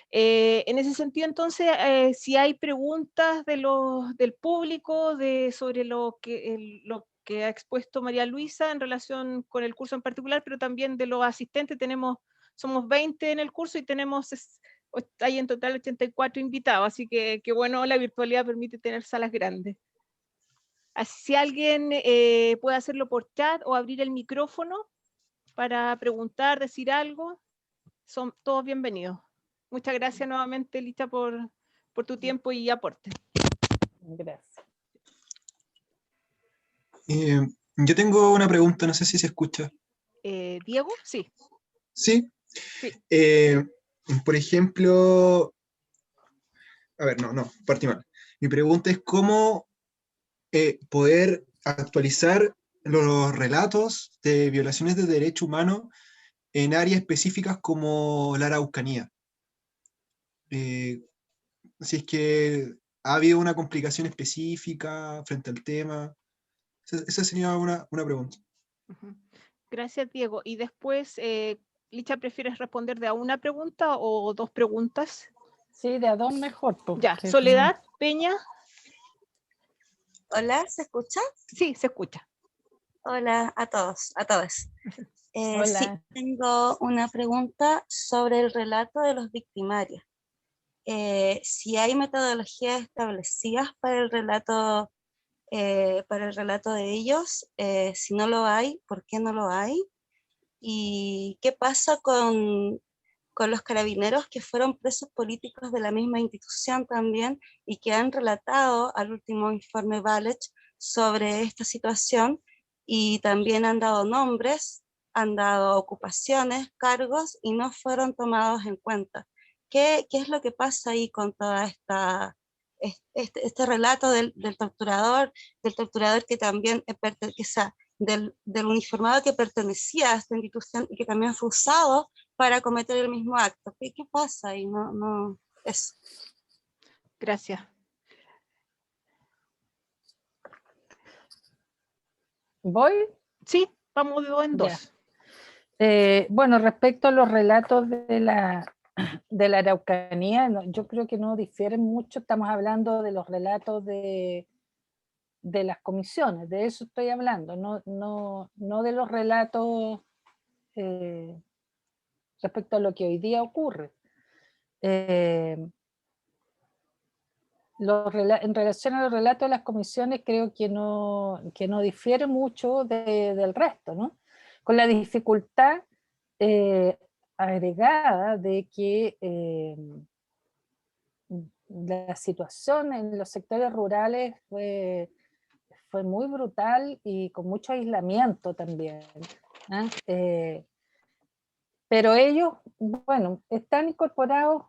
En ese sentido, entonces, si hay preguntas del público sobre lo que ha expuesto María Luisa en relación con el curso en particular, pero también de los asistentes, somos 20 en el curso y hay en total 84 invitados, así que bueno, la virtualidad permite tener salas grandes. Así, si alguien puede hacerlo por chat o abrir el micrófono para preguntar, decir algo, son todos bienvenidos. Muchas gracias nuevamente, Licha, por tu tiempo y aporte. Gracias. Yo tengo una pregunta, no sé si se escucha. ¿Diego? Sí. ¿Sí? Sí. Por ejemplo, a ver, no, partí mal. Mi pregunta es cómo poder actualizar los relatos de violaciones de derechos humanos en áreas específicas como la Araucanía. Si es que ha habido una complicación específica frente al tema. Esa sería una pregunta. Gracias, Diego. Y después, Licha, ¿prefieres responder de a una pregunta o 2 preguntas? Sí, de a 2 mejor. Ya, Soledad Peña. Hola, ¿se escucha? Sí, se escucha. Hola a todos, a todas. Hola. Sí, tengo una pregunta sobre el relato de los victimarios. Si hay metodologías establecidas para el relato de ellos, si no lo hay, ¿por qué no lo hay? ¿Y qué pasa con los carabineros que fueron presos políticos de la misma institución también y que han relatado al último informe Valech sobre esta situación, y también han dado nombres, han dado ocupaciones, cargos, y no fueron tomados en cuenta? ¿Qué es lo que pasa ahí con toda este relato del torturador que también del uniformado que pertenecía a esta institución y que también fue usado para cometer el mismo acto? ¿Qué pasa ahí? No, eso. Gracias. ¿Voy? Sí, vamos de 2 en 2. Bueno, respecto a los relatos de la de la Araucanía, yo creo que no difieren mucho, estamos hablando de los relatos de las comisiones, de eso estoy hablando, no de los relatos respecto a lo que hoy día ocurre. En relación a los relatos de las comisiones, creo que no difiere mucho del resto, ¿no? Con la dificultad agregada de que la situación en los sectores rurales fue muy brutal y con mucho aislamiento también, ¿eh? Pero ellos, bueno, están incorporados.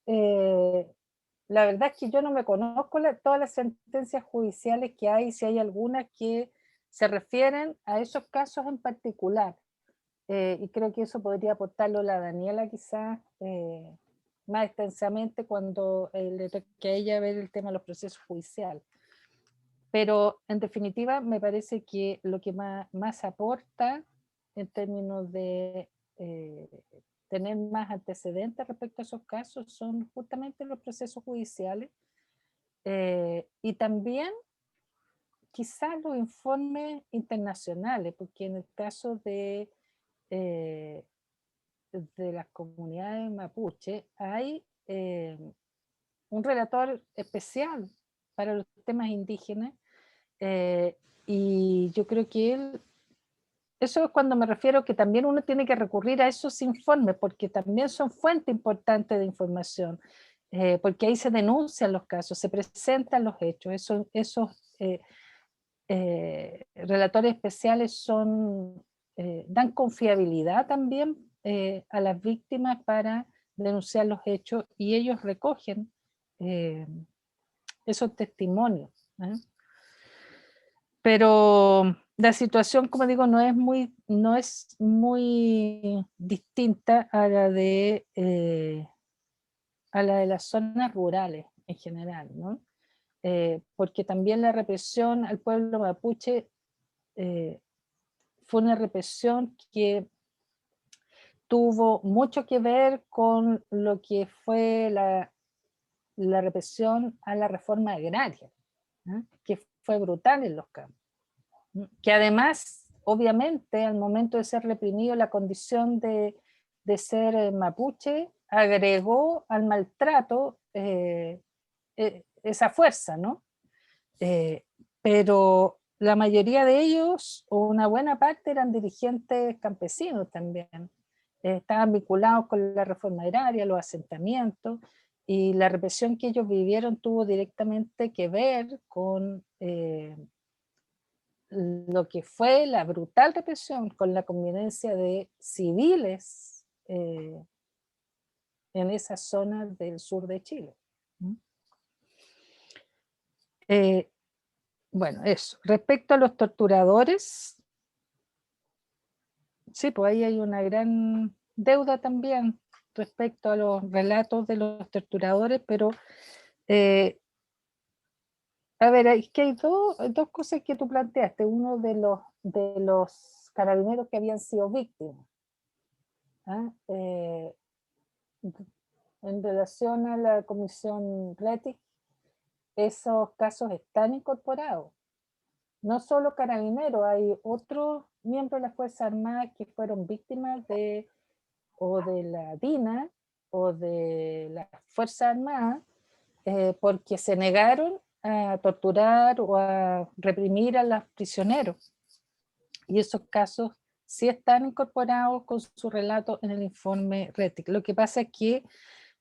La verdad es que yo no me conozco todas las sentencias judiciales que hay, si hay algunas que se refieren a esos casos en particular. Y creo que eso podría aportarlo la Daniela quizás más extensamente cuando le toque a ella ver el tema de los procesos judiciales. Pero en definitiva me parece que lo que más aporta en términos de tener más antecedentes respecto a esos casos son justamente los procesos judiciales y también quizás los informes internacionales, porque en el caso de las comunidades mapuche hay un relator especial para los temas indígenas y yo creo que eso es cuando me refiero que también uno tiene que recurrir a esos informes, porque también son fuente importante de información, porque ahí se denuncian los casos, se presentan los hechos. Esos relatores especiales dan confiabilidad también a las víctimas para denunciar los hechos y ellos recogen esos testimonios. Pero la situación, como digo, no es muy distinta a la de las zonas rurales en general, ¿no? Porque también la represión al pueblo mapuche fue una represión que tuvo mucho que ver con lo que fue la represión a la reforma agraria, ¿no? Que fue brutal en los campos. Que además, obviamente, al momento de ser reprimido, la condición de ser mapuche agregó al maltrato esa fuerza, ¿no? Pero la mayoría de ellos, o una buena parte, eran dirigentes campesinos también. Estaban vinculados con la reforma agraria, los asentamientos, y la represión que ellos vivieron tuvo directamente que ver con lo que fue la brutal represión con la convivencia de civiles en esa zona del sur de Chile. Bueno, eso. Respecto a los torturadores, sí, pues ahí hay una gran deuda también respecto a los relatos de los torturadores, pero a ver, es que hay dos cosas que tú planteaste. Uno de los carabineros que habían sido víctimas. En relación a la comisión Rettig, esos casos están incorporados. No solo carabineros, hay otros miembros de las Fuerzas Armadas que fueron víctimas o de la DINA o de las Fuerzas Armadas porque se negaron a torturar o a reprimir a los prisioneros. Y esos casos sí están incorporados con su relato en el informe Rettig. Lo que pasa es que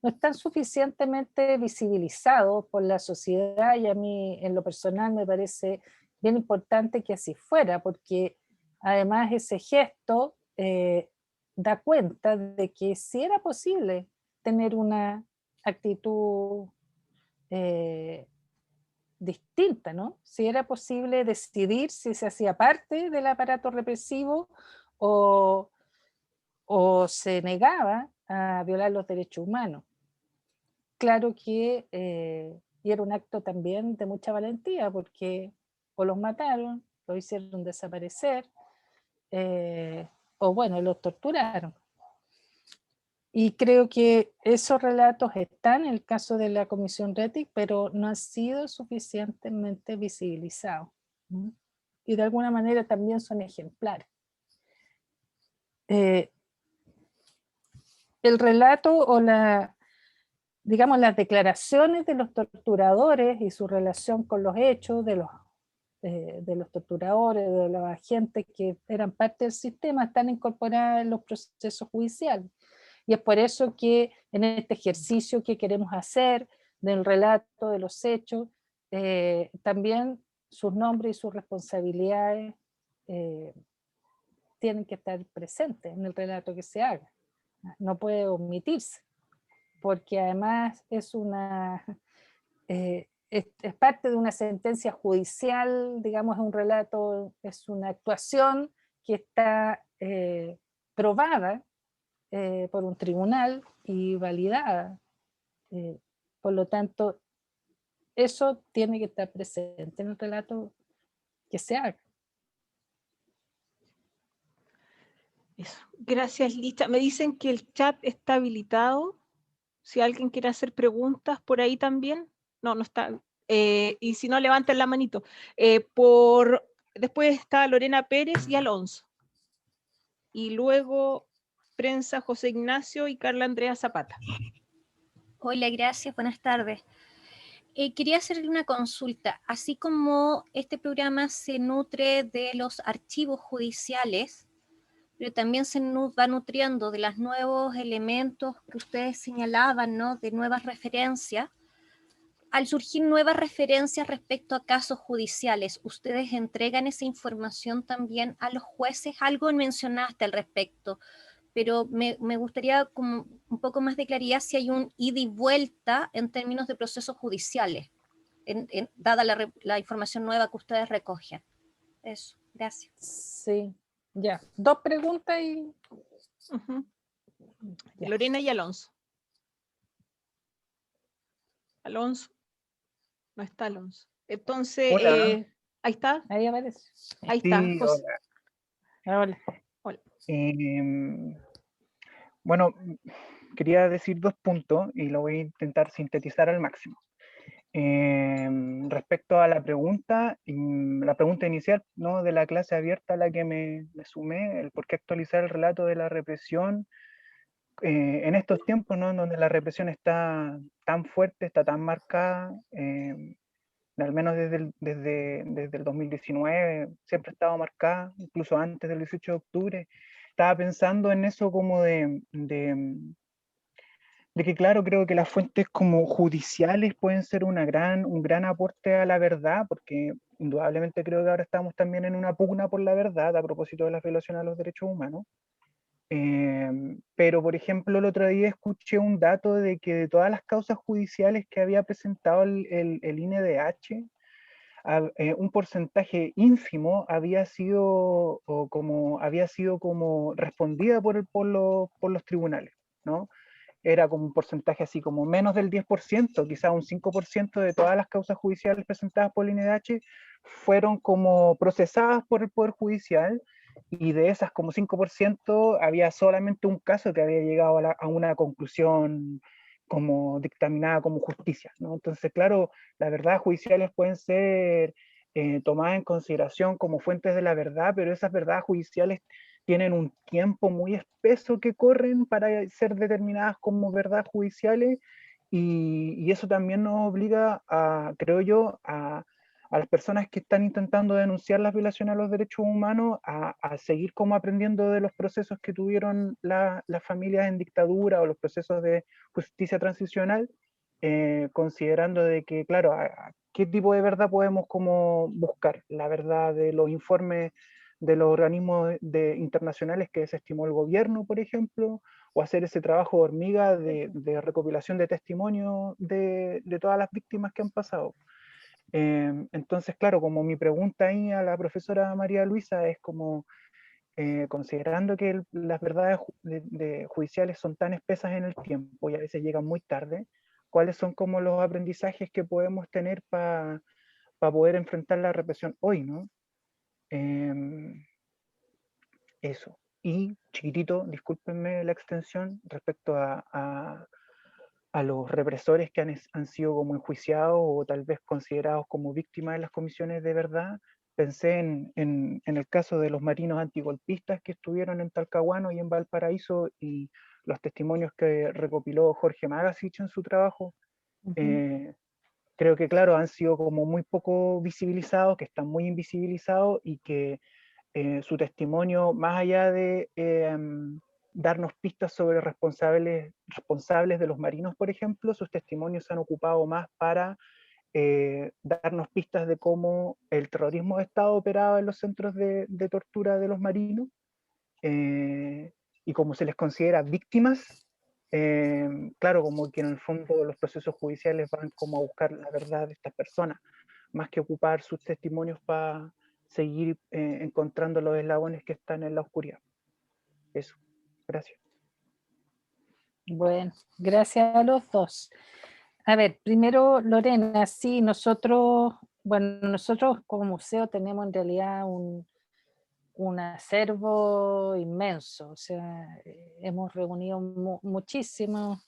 no están suficientemente visibilizados por la sociedad y a mí en lo personal me parece bien importante que así fuera, porque además ese gesto da cuenta de que sí era posible tener una actitud distinta, ¿no? Si era posible decidir si se hacía parte del aparato represivo o se negaba a violar los derechos humanos. Claro que y era un acto también de mucha valentía, porque o los mataron, los hicieron desaparecer, o bueno, los torturaron. Y creo que esos relatos están en el caso de la Comisión Rettig, pero no han sido suficientemente visibilizados. Y de alguna manera también son ejemplares. El relato o digamos, las declaraciones de los torturadores y su relación con los hechos de los torturadores, de los agentes que eran parte del sistema, están incorporadas en los procesos judiciales. Y es por eso que en este ejercicio que queremos hacer del relato de los hechos, también sus nombres y sus responsabilidades tienen que estar presentes en el relato que se haga. No puede omitirse, porque además es parte de una sentencia judicial, digamos, es un relato, es una actuación que está probada por un tribunal y validada. Por lo tanto, eso tiene que estar presente en el relato que se haga. Eso. Gracias, Licha. Me dicen que el chat está habilitado. Si alguien quiere hacer preguntas por ahí también. No, no está. Y si no, levanten la manito. Después está Lorena Pérez y Alonso. Y luego prensa José Ignacio y Carla Andrea Zapata. Hola, gracias. Buenas tardes. Quería hacerle una consulta. Así como este programa se nutre de los archivos judiciales, pero también se va nutriendo de los nuevos elementos que ustedes señalaban, ¿no? De nuevas referencias. Al surgir nuevas referencias respecto a casos judiciales, ¿ustedes entregan esa información también a los jueces? Algo mencionaste al respecto, pero me gustaría como un poco más de claridad si hay un ida y vuelta en términos de procesos judiciales, dada la información nueva que ustedes recogen. Eso, gracias. Sí, ya. Dos preguntas y... Ya. Lorena y Alonso. Alonso. No está Alonso. Entonces, ahí está. Ahí aparece. Ahí está. Sí, José. hola. Hola. Bueno, quería decir 2 puntos y lo voy a intentar sintetizar al máximo. Respecto a la pregunta inicial, ¿no? De la clase abierta a la que me sumé, el por qué actualizar el relato de la represión en estos tiempos, ¿no? En donde la represión está tan fuerte, está tan marcada, al menos desde el 2019, siempre ha estado marcada, incluso antes del 18 de octubre. Estaba pensando en eso como de que, claro, creo que las fuentes como judiciales pueden ser un gran aporte a la verdad, porque indudablemente creo que ahora estamos también en una pugna por la verdad a propósito de las violaciones a los derechos humanos. Pero, por ejemplo, el otro día escuché un dato de que de todas las causas judiciales que había presentado el INDH, un porcentaje ínfimo había sido como respondida por los tribunales, ¿no? Era como un porcentaje así como menos del 10%, quizá un 5% de todas las causas judiciales presentadas por el INDH fueron como procesadas por el Poder Judicial, y de esas como 5% había solamente un caso que había llegado a una conclusión como dictaminada como justicia, ¿no? Entonces, claro, las verdades judiciales pueden ser tomadas en consideración como fuentes de la verdad, pero esas verdades judiciales tienen un tiempo muy espeso que corren para ser determinadas como verdades judiciales, y eso también nos obliga creo yo, a las personas que están intentando denunciar las violaciones a los derechos humanos a seguir como aprendiendo de los procesos que tuvieron las familias en dictadura o los procesos de justicia transicional, considerando de que, claro, ¿qué tipo de verdad podemos como buscar? La verdad de los informes de los organismos internacionales que desestimó el gobierno, por ejemplo, o hacer ese trabajo de hormiga de recopilación de testimonios de todas las víctimas que han pasado. Entonces, claro, como mi pregunta ahí a la profesora María Luisa es como, considerando que las verdades judiciales son tan espesas en el tiempo y a veces llegan muy tarde, ¿cuáles son como los aprendizajes que podemos tener para poder enfrentar la represión hoy, ¿no? Eso. y chiquitito, discúlpenme la extensión, respecto a los represores que han sido como enjuiciados o tal vez considerados como víctimas de las comisiones de verdad. Pensé en el caso de los marinos antigolpistas que estuvieron en Talcahuano y en Valparaíso, y los testimonios que recopiló Jorge Magasich en su trabajo. Creo que, claro, han sido como muy poco visibilizados, que están muy invisibilizados, y que su testimonio, más allá de darnos pistas sobre responsables de los marinos, por ejemplo, sus testimonios se han ocupado más para darnos pistas de cómo el terrorismo de Estado operaba en los centros de tortura de los marinos, y cómo se les considera víctimas. Claro, como que en el fondo los procesos judiciales van como a buscar la verdad de estas personas, más que ocupar sus testimonios para seguir encontrando los eslabones que están en la oscuridad. Eso, gracias. Bueno, gracias a los dos. A ver, primero Lorena, sí, nosotros como museo tenemos en realidad un acervo inmenso, o sea, hemos reunido muchísima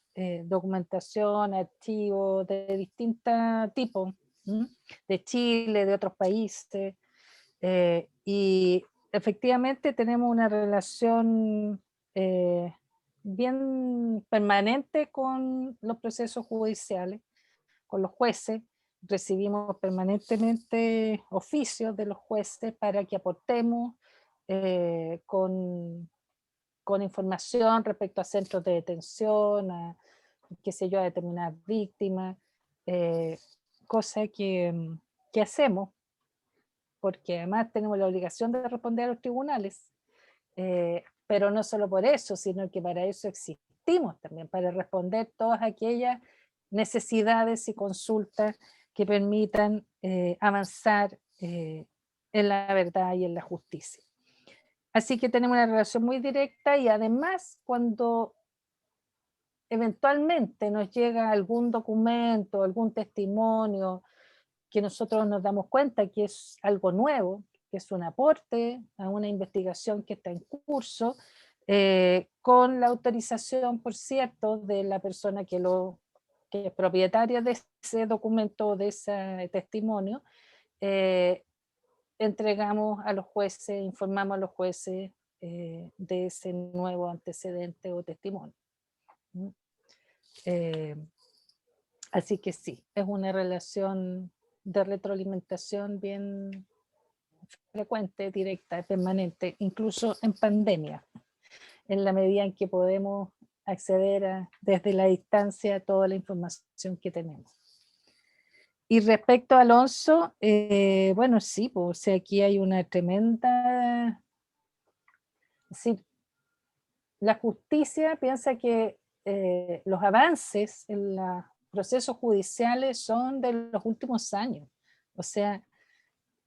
documentación, archivos de distintos tipos, de Chile, de otros países, y efectivamente tenemos una relación bien permanente con los procesos judiciales, con los jueces. Recibimos permanentemente oficios de los jueces para que aportemos con información respecto a centros de detención, a qué sé yo, a determinadas víctimas, cosa que hacemos, porque además tenemos la obligación de responder a los tribunales, pero no solo por eso, sino que para eso existimos también, para responder todas aquellas necesidades y consultas que permitan avanzar en la verdad y en la justicia. Así que tenemos una relación muy directa, y además cuando eventualmente nos llega algún documento, algún testimonio que nosotros nos damos cuenta que es algo nuevo, que es un aporte a una investigación que está en curso, con la autorización, por cierto, de la persona que es propietaria de ese documento, de ese testimonio, entregamos a los jueces, informamos a los jueces de ese nuevo antecedente o testimonio. Así que sí, es una relación de retroalimentación bien frecuente, directa, permanente, incluso en pandemia, en la medida en que podemos acceder desde la distancia a toda la información que tenemos. Y respecto a Alonso, bueno, sí, pues, o sea, aquí hay una tremenda... Es decir, la justicia piensa que los avances en los procesos judiciales son de los últimos años. O sea,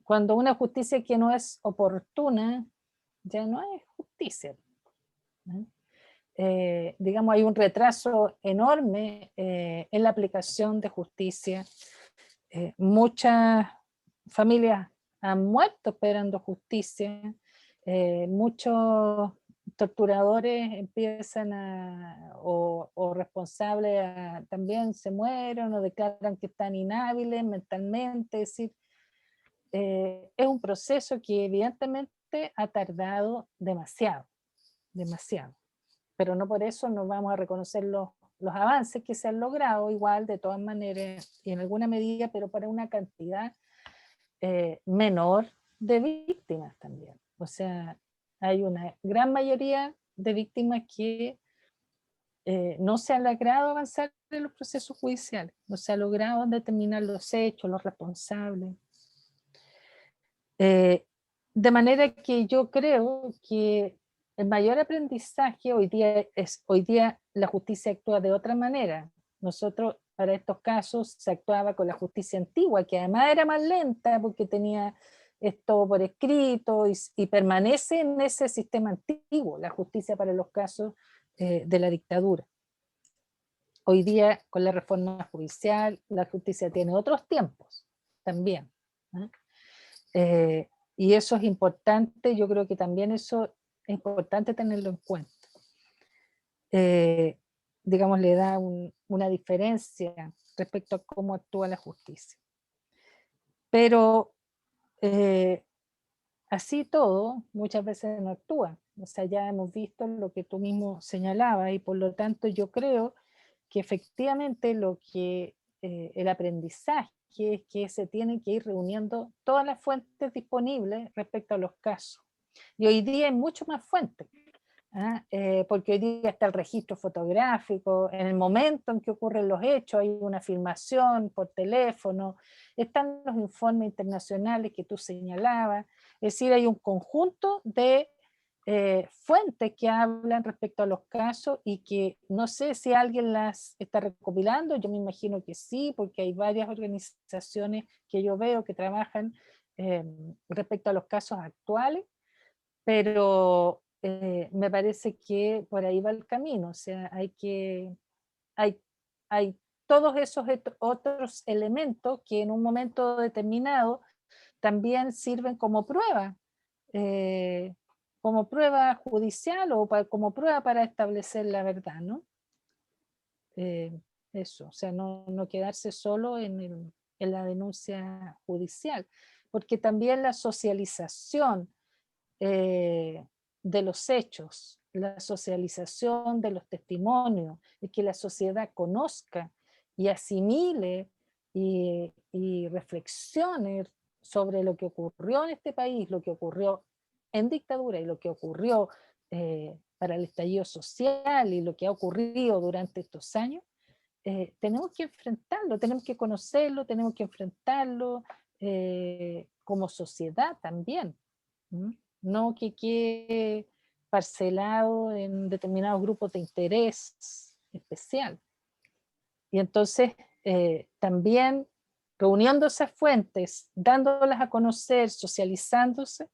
cuando una justicia que no es oportuna, ya no es justicia. Digamos, hay un retraso enorme en la aplicación de justicia. Muchas familias han muerto esperando justicia. Muchos torturadores empiezan o responsables también se mueren o declaran que están inhábiles mentalmente. Es decir, es un proceso que evidentemente ha tardado demasiado, pero no por eso nos vamos a reconocer los avances que se han logrado, igual de todas maneras y en alguna medida, pero para una cantidad menor de víctimas también. O sea, hay una gran mayoría de víctimas que no se ha logrado avanzar en los procesos judiciales, no se ha logrado determinar los hechos, los responsables. De manera que yo creo que el mayor aprendizaje hoy día la justicia actúa de otra manera. Nosotros para estos casos se actuaba con la justicia antigua, que además era más lenta porque tenía esto por escrito y permanece en ese sistema antiguo, la justicia para los casos de la dictadura. Hoy día con la reforma judicial la justicia tiene otros tiempos también, ¿eh? Y eso es importante. Yo creo que también eso es importante tenerlo en cuenta. Digamos, le da una diferencia respecto a cómo actúa la justicia. Pero así todo, muchas veces no actúa. O sea, ya hemos visto lo que tú mismo señalabas, y por lo tanto yo creo que efectivamente el aprendizaje es que se tienen que ir reuniendo todas las fuentes disponibles respecto a los casos. Y hoy día hay mucho más fuentes, porque hoy día está el registro fotográfico, en el momento en que ocurren los hechos hay una filmación por teléfono, están los informes internacionales que tú señalabas, es decir, hay un conjunto de fuentes que hablan respecto a los casos y que no sé si alguien las está recopilando, yo me imagino que sí, porque hay varias organizaciones que yo veo que trabajan respecto a los casos actuales, pero me parece que por ahí va el camino, o sea, hay todos esos otros elementos que en un momento determinado también sirven como prueba judicial o como prueba para establecer la verdad, ¿no? Eso, o sea, no quedarse solo en la denuncia judicial, porque también la socialización de los hechos, la socialización de los testimonios, y que la sociedad conozca y asimile y reflexione sobre lo que ocurrió en este país, lo que ocurrió en dictadura y lo que ocurrió para el estallido social y lo que ha ocurrido durante estos años, tenemos que enfrentarlo, tenemos que conocerlo, tenemos que enfrentarlo como sociedad también. No que quede parcelado en determinados grupos de interés especial. Y entonces también reuniendo esas fuentes, dándolas a conocer, socializándose,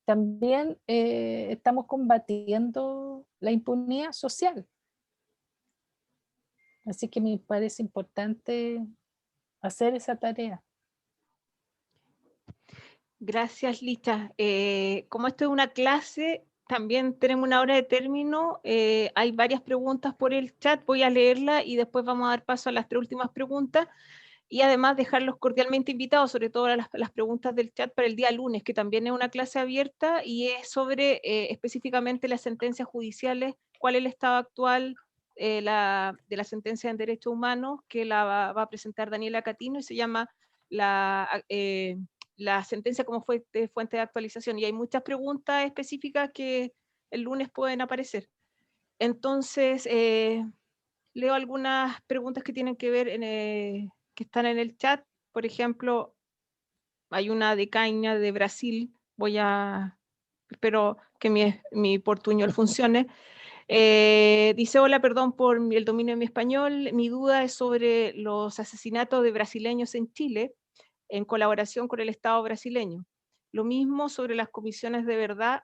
también estamos combatiendo la impunidad social. Así que me parece importante hacer esa tarea. Gracias, Licha. Como esto es una clase, también tenemos una hora de término. Hay varias preguntas por el chat, voy a leerla y después vamos a dar paso a las 3 últimas preguntas. Y además dejarlos cordialmente invitados, sobre todo a las preguntas del chat para el día lunes, que también es una clase abierta y es sobre específicamente las sentencias judiciales, cuál es el estado actual de la sentencia en derechos humanos, que la va a presentar Daniela Catino, y se llama la sentencia como fuente de actualización. Y hay muchas preguntas específicas que el lunes pueden aparecer. Entonces, leo algunas preguntas que tienen que ver que están en el chat. Por ejemplo, hay una de Caña de Brasil. Espero que mi portuñol funcione. Dice: hola, perdón por el dominio de mi español. Mi duda es sobre los asesinatos de brasileños en Chile en colaboración con el Estado brasileño. Lo mismo sobre las comisiones de verdad.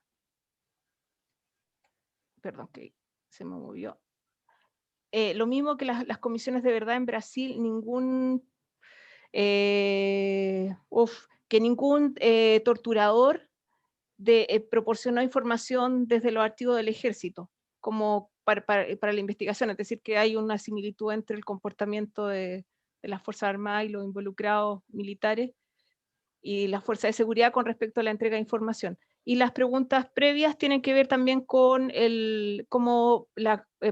Perdón, que se me movió. Lo mismo que las comisiones de verdad en Brasil, que ningún torturador proporcionó información desde los archivos del ejército, como para la investigación, es decir, que hay una similitud entre el comportamiento de las Fuerzas Armadas y los involucrados militares y las fuerzas de seguridad con respecto a la entrega de información. Y las preguntas previas tienen que ver también con cómo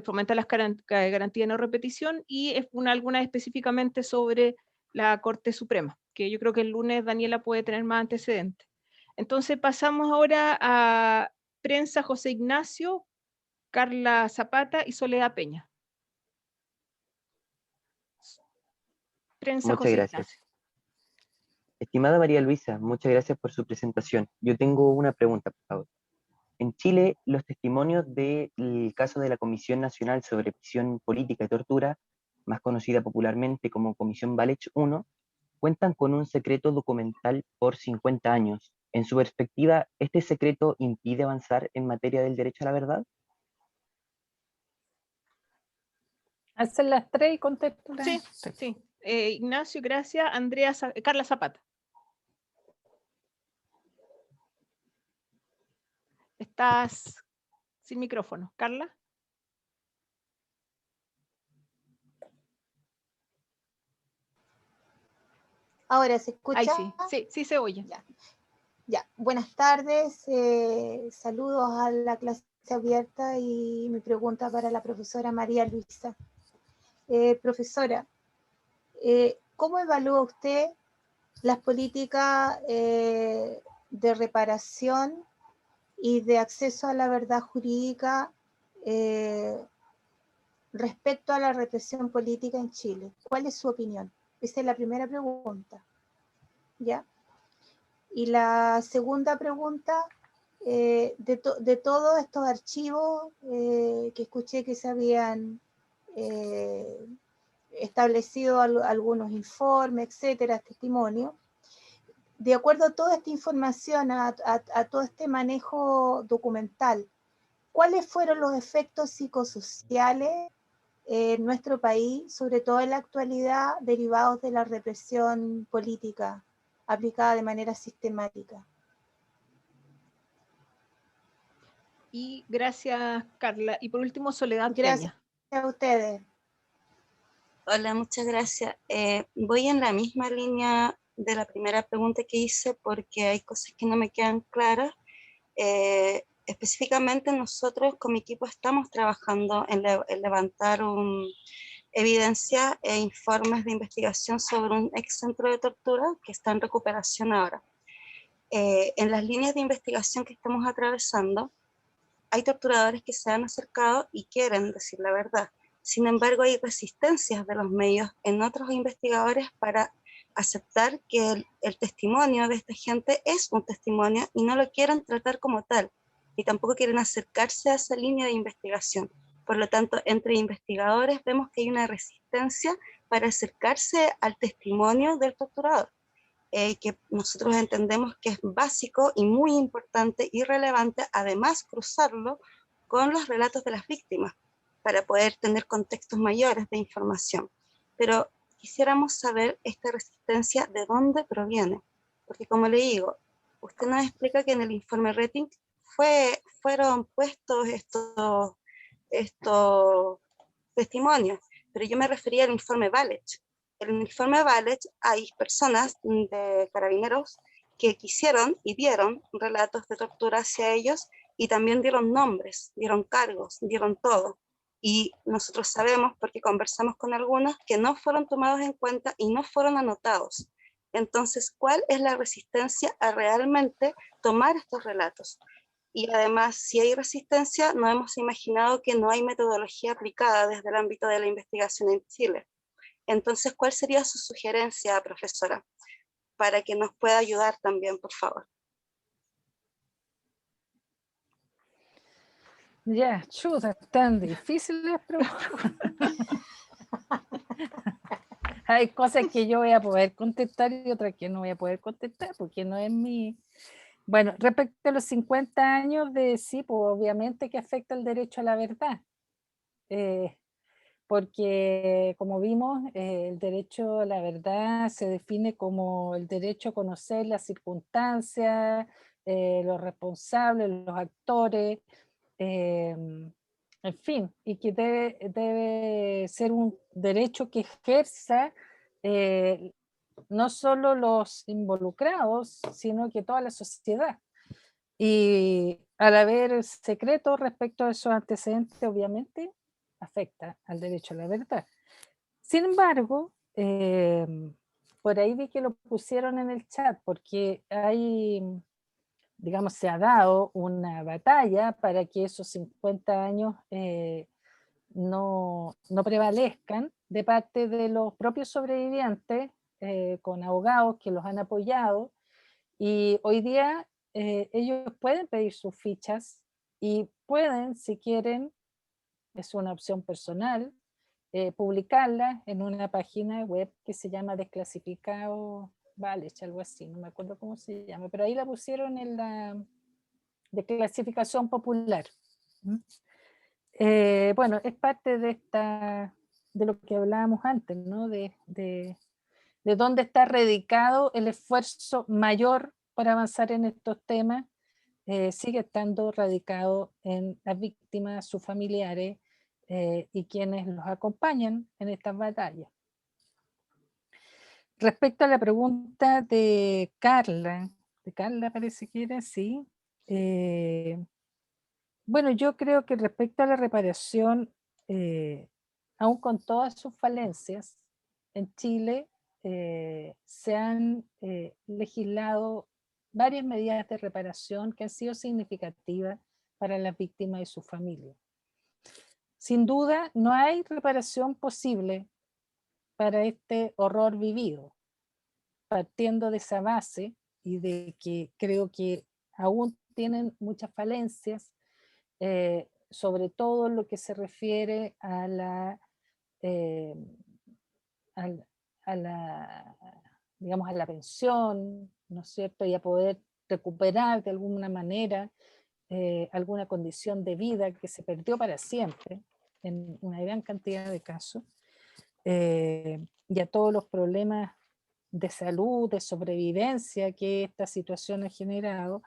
fomentar las garantías de no repetición, y algunas específicamente sobre la Corte Suprema, que yo creo que el lunes Daniela puede tener más antecedentes. Entonces pasamos ahora a prensa José Ignacio, Carla Zapata y Soledad Peña. Prensa Muchas José gracias. Ignacio. Estimada María Luisa, muchas gracias por su presentación. Yo tengo una pregunta, por favor. En Chile, los testimonios del caso de la Comisión Nacional sobre Prisión Política y Tortura, más conocida popularmente como Comisión Valech 1, cuentan con un secreto documental por 50 años. En su perspectiva, ¿este secreto impide avanzar en materia del derecho a la verdad? Hacen las 3 y contesto. Sí. Ignacio, gracias. Carla Zapata. ¿Estás Sin micrófono. Carla. Ahora, ¿se escucha? Ahí sí, sí se oye. Ya. Buenas tardes, saludos a la clase abierta y mi pregunta para la profesora María Luisa. Profesora, ¿cómo evalúa usted las políticas de reparación y de acceso a la verdad jurídica respecto a la represión política en Chile? ¿Cuál es su opinión? Esa es la primera pregunta. ¿Ya? Y la segunda pregunta, de todos estos archivos que escuché que se habían establecido algunos informes, etcétera, testimonios, de acuerdo a toda esta información, a todo este manejo documental, ¿cuáles fueron los efectos psicosociales en nuestro país, sobre todo en la actualidad, derivados de la represión política aplicada de manera sistemática? Y gracias, Carla. Y por último, Soledad Gracias Peña. a ustedes. Hola, muchas gracias. Voy en la misma línea de la primera pregunta que hice porque hay cosas que no me quedan claras. Específicamente nosotros con mi equipo estamos trabajando en levantar evidencia e informes de investigación sobre un ex centro de tortura que está en recuperación ahora. En las líneas de investigación que estamos atravesando, hay torturadores que se han acercado y quieren decir la verdad. Sin embargo, hay resistencias de los medios en otros investigadores para aceptar que el testimonio de esta gente es un testimonio y no lo quieren tratar como tal, y tampoco quieren acercarse a esa línea de investigación. Por lo tanto, entre investigadores vemos que hay una resistencia para acercarse al testimonio del torturador, que nosotros entendemos que es básico y muy importante y relevante, además cruzarlo con los relatos de las víctimas, para poder tener contextos mayores de información. Pero quisiéramos saber esta resistencia de dónde proviene, porque como le digo, usted nos explica que en el informe rating fueron puestos estos testimonios, pero yo me refería al informe Valech. En el informe Valech hay personas de carabineros que quisieron y dieron relatos de tortura hacia ellos y también dieron nombres, dieron cargos, dieron todo. Y nosotros sabemos, porque conversamos con algunos, que no fueron tomados en cuenta y no fueron anotados. Entonces, ¿cuál es la resistencia a realmente tomar estos relatos? Y además, si hay resistencia, no hemos imaginado que no hay metodología aplicada desde el ámbito de la investigación en Chile. Entonces, ¿cuál sería su sugerencia, profesora, para que nos pueda ayudar también, por favor? Ya, chuta, tan difíciles preguntas. Hay cosas que yo voy a poder contestar y otras que no voy a poder contestar porque no es mi... Bueno, respecto a los 50 años de sí, pues obviamente que afecta el derecho a la verdad. Porque como vimos, el derecho a la verdad se define como el derecho a conocer las circunstancias, los responsables, los actores, en fin, y que debe ser un derecho que ejerza no solo los involucrados, sino que toda la sociedad. Y al haber secretos respecto a esos antecedentes, obviamente, afecta al derecho a la verdad. Sin embargo, por ahí vi que lo pusieron en el chat, porque hay, digamos, se ha dado una batalla para que esos 50 años no prevalezcan de parte de los propios sobrevivientes, con abogados que los han apoyado, y hoy día ellos pueden pedir sus fichas y pueden, si quieren, es una opción personal, publicarlas en una página web que se llama Desclasificado Valech, algo así, no me acuerdo cómo se llama, pero ahí la pusieron en la Desclasificación Popular. Bueno, es parte de lo que hablábamos antes, ¿no? De dónde está radicado el esfuerzo mayor para avanzar en estos temas, sigue estando radicado en las víctimas, sus familiares y quienes los acompañan en estas batallas. Respecto a la pregunta de Carla parece que era, sí. Bueno, yo creo que respecto a la reparación, aún con todas sus falencias, en Chile se han legislado varias medidas de reparación que han sido significativas para las víctimas y sus familias. Sin duda, no hay reparación posible para este horror vivido, partiendo de esa base y de que creo que aún tienen muchas falencias, sobre todo en lo que se refiere a la, digamos, a la pensión, ¿no es cierto? Y a poder recuperar de alguna manera alguna condición de vida que se perdió para siempre en una gran cantidad de casos, y a todos los problemas de salud, de sobrevivencia que esta situación ha generado,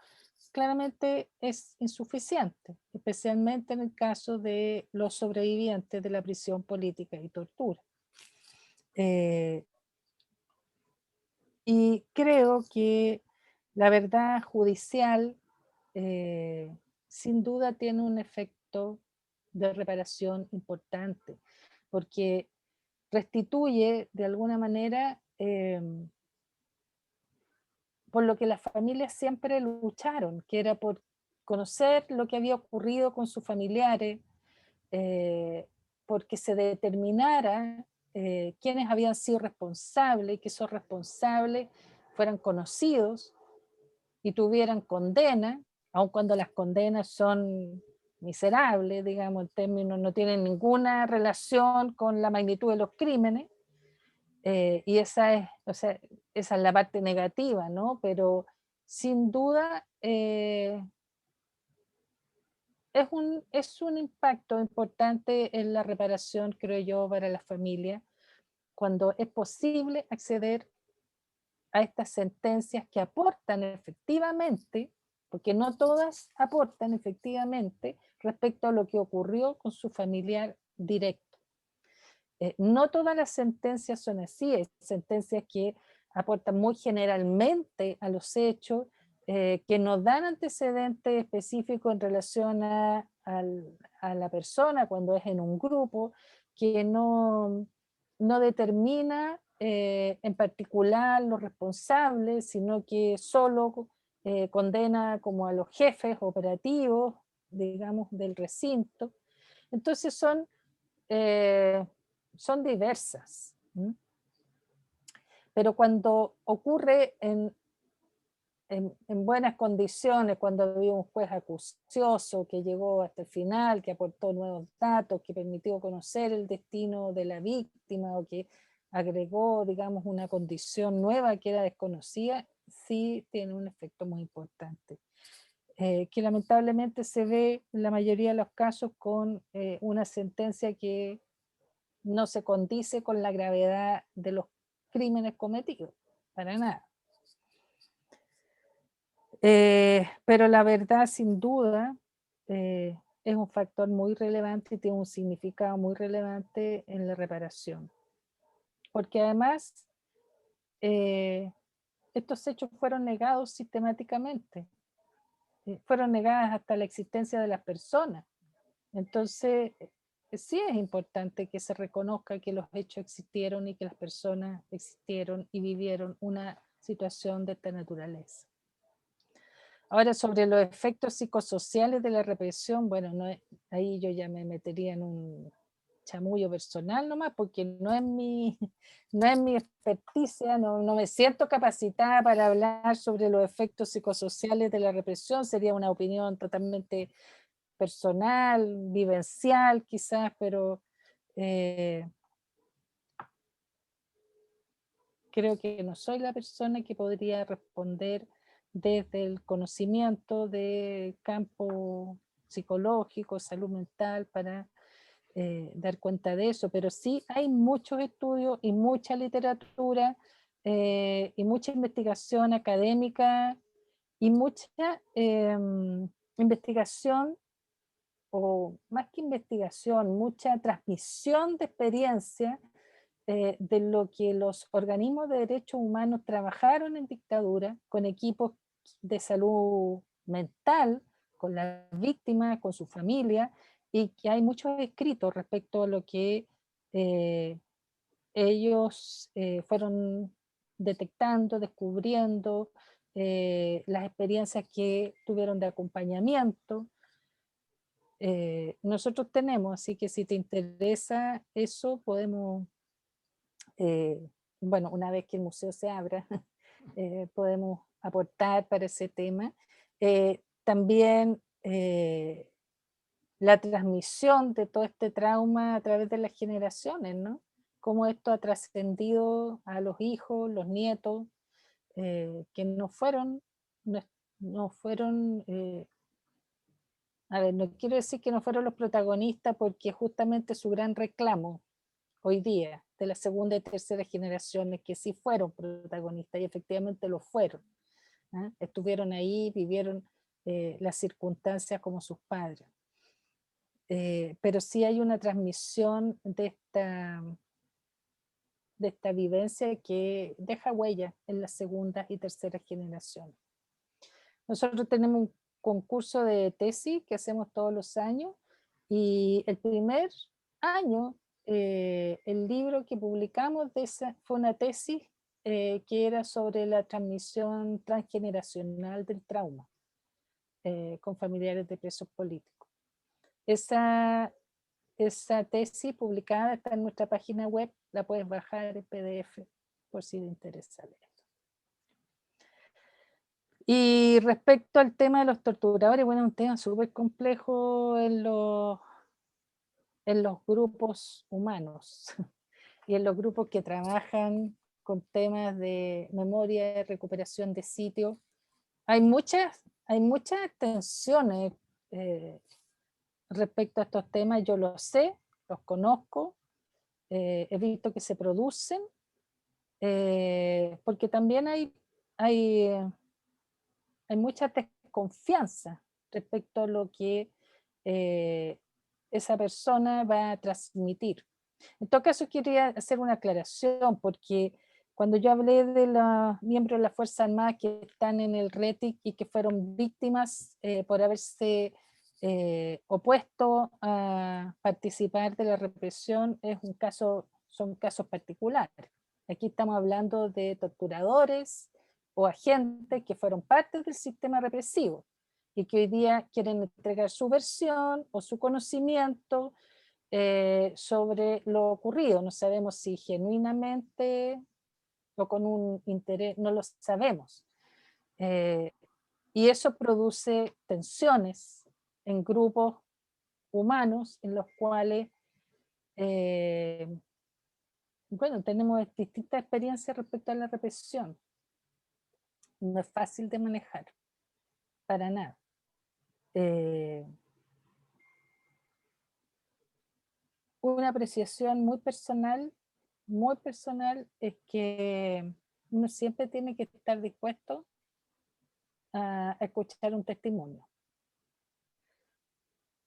claramente es insuficiente, especialmente en el caso de los sobrevivientes de la prisión política y tortura. Y creo que la verdad judicial sin duda tiene un efecto de reparación importante, porque restituye de alguna manera por lo que las familias siempre lucharon, que era por conocer lo que había ocurrido con sus familiares, porque se determinara quiénes habían sido responsables y que esos responsables fueran conocidos y tuvieran condena, aun cuando las condenas son miserables, digamos, en términos no tienen ninguna relación con la magnitud de los crímenes, y esa es, o sea, esa es la parte negativa, ¿no? Pero sin duda es un impacto importante en la reparación, creo yo, para la familia, cuando es posible acceder a estas sentencias que aportan efectivamente, porque no todas aportan efectivamente respecto a lo que ocurrió con su familiar directo. No todas las sentencias son así, hay sentencias que aportan muy generalmente a los hechos, que nos dan antecedentes específicos en relación a la persona cuando es en un grupo, que no determina en particular los responsables, sino que solo condena como a los jefes operativos, digamos, del recinto. Entonces son diversas. Pero cuando ocurre en buenas condiciones, cuando había un juez acucioso que llegó hasta el final, que aportó nuevos datos, que permitió conocer el destino de la víctima o que agregó, digamos, una condición nueva que era desconocida, sí tiene un efecto muy importante. Que lamentablemente se ve en la mayoría de los casos con una sentencia que no se condice con la gravedad de los crímenes cometidos, para nada. Pero la verdad, sin duda, es un factor muy relevante y tiene un significado muy relevante en la reparación. Porque además, estos hechos fueron negados sistemáticamente. Fueron negadas hasta la existencia de las personas. Entonces, sí es importante que se reconozca que los hechos existieron y que las personas existieron y vivieron una situación de esta naturaleza. Ahora, sobre los efectos psicosociales de la represión, bueno, ahí yo ya me metería en un chamullo personal nomás, porque no es mi experticia, no me siento capacitada para hablar sobre los efectos psicosociales de la represión, sería una opinión totalmente personal, vivencial quizás, pero creo que no soy la persona que podría responder desde el conocimiento del campo psicológico, salud mental, para dar cuenta de eso, pero sí hay muchos estudios y mucha literatura y mucha investigación académica y mucha investigación, o más que investigación, mucha transmisión de experiencia de lo que los organismos de derechos humanos trabajaron en dictadura, con equipos de salud mental, con las víctimas, con su familia, y que hay muchos escritos respecto a lo que ellos fueron detectando, descubriendo, las experiencias que tuvieron de acompañamiento. Nosotros tenemos, así que si te interesa eso, podemos, bueno, una vez que el museo se abra, podemos aportar para ese tema. También la transmisión de todo este trauma a través de las generaciones, ¿no? Cómo esto ha trascendido a los hijos, los nietos, que no fueron, a ver, no quiero decir que no fueron los protagonistas, porque justamente su gran reclamo hoy día de la segunda y tercera generaciones que sí fueron protagonistas y efectivamente lo fueron. Estuvieron ahí, vivieron las circunstancias como sus padres. Pero sí hay una transmisión de esta vivencia que deja huella en las segundas y terceras generaciones. Nosotros tenemos un concurso de tesis que hacemos todos los años, y el primer año el libro que publicamos de esa fue una tesis que era sobre la transmisión transgeneracional del trauma con familiares de presos políticos. Esa tesis publicada está en nuestra página web, la puedes bajar en PDF por si te interesa leer. Y respecto al tema de los torturadores, bueno, un tema súper complejo en los grupos humanos y en los grupos que trabajan con temas de memoria, recuperación de sitios. Hay muchas tensiones respecto a estos temas, yo los sé, los conozco, he visto que se producen, porque también hay mucha desconfianza respecto a lo que esa persona va a transmitir. En todo caso, quería hacer una aclaración, porque cuando yo hablé de los miembros de las Fuerzas Armadas que están en el RETIC y que fueron víctimas por haberse opuesto a participar de la represión, son casos particulares. Aquí estamos hablando de torturadores o agentes que fueron parte del sistema represivo y que hoy día quieren entregar su versión o su conocimiento sobre lo ocurrido. No sabemos si genuinamente o con un interés, no lo sabemos. Y eso produce tensiones en grupos humanos en los cuales bueno, tenemos distintas experiencias respecto a la represión. No es fácil de manejar, para nada. Una apreciación muy personal es que uno siempre tiene que estar dispuesto a escuchar un testimonio.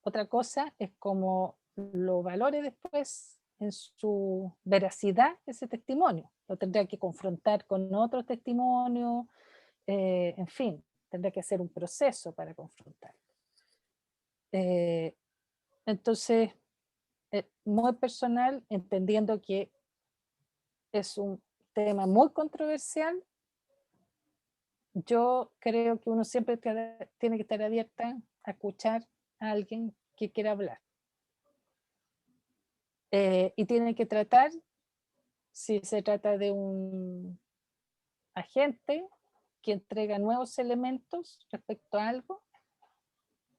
Otra cosa es cómo lo valore después en su veracidad ese testimonio. Lo tendrá que confrontar con otros testimonios, en fin, tendrá que hacer un proceso para confrontarlo. Entonces, muy personal, entendiendo que es un tema muy controversial, yo creo que uno siempre tiene que estar abierta a escuchar a alguien que quiera hablar. Y tiene que tratar, si se trata de un agente que entrega nuevos elementos respecto a algo,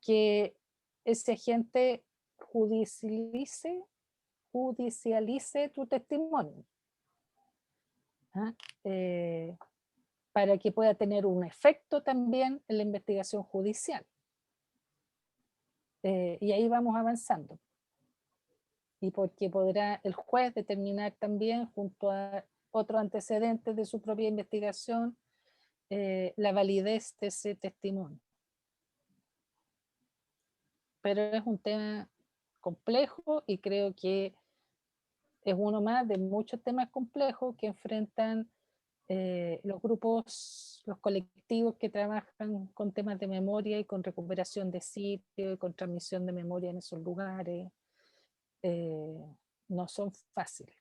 que ese agente judicialice tu testimonio. Para que pueda tener un efecto también en la investigación judicial. Y ahí vamos avanzando. Y porque podrá el juez determinar también, junto a otros antecedentes de su propia investigación, la validez de ese testimonio. Pero es un tema complejo y creo que es uno más de muchos temas complejos que enfrentan los grupos, los colectivos que trabajan con temas de memoria y con recuperación de sitios y con transmisión de memoria en esos lugares. No son fáciles.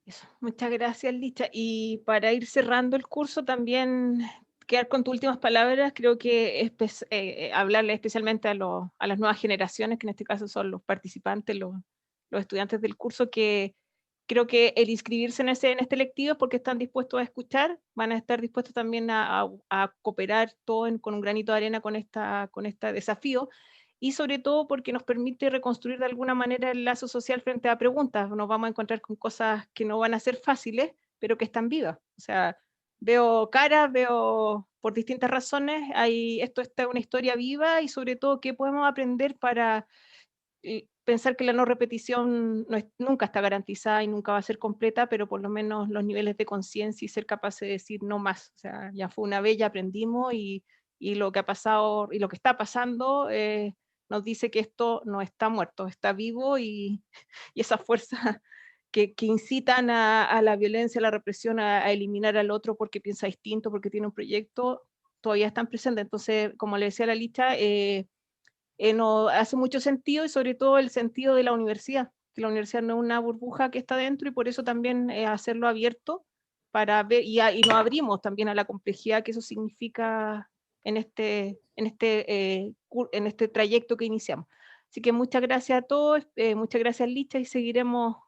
Eso. Muchas gracias, Licha. Y para ir cerrando el curso, también quedar con tus últimas palabras, creo que hablarle especialmente a las nuevas generaciones, que en este caso son los participantes, los estudiantes del curso, que creo que el inscribirse en este lectivo es porque están dispuestos a escuchar, van a estar dispuestos también a cooperar con un granito de arena con este desafío, y sobre todo porque nos permite reconstruir de alguna manera el lazo social frente a preguntas. Nos vamos a encontrar con cosas que no van a ser fáciles, pero que están vivas. O sea, veo caras, veo por distintas razones, esto está una historia viva, y sobre todo qué podemos aprender para pensar que la no repetición nunca está garantizada y nunca va a ser completa, pero por lo menos los niveles de conciencia y ser capaces de decir no más. O sea, ya fue una vez, ya aprendimos, y lo que ha pasado y lo que está pasando nos dice que esto no está muerto, está vivo, y esas fuerzas que incitan a la violencia, a la represión, a eliminar al otro porque piensa distinto, porque tiene un proyecto, todavía están presentes. Entonces, como le decía la Licha, no hace mucho sentido, y sobre todo el sentido de la universidad, que la universidad no es una burbuja que está dentro, y por eso también hacerlo abierto para ver, y nos abrimos también a la complejidad que eso significa en este trayecto que iniciamos. Así que muchas gracias a todos, muchas gracias, Licha, y seguiremos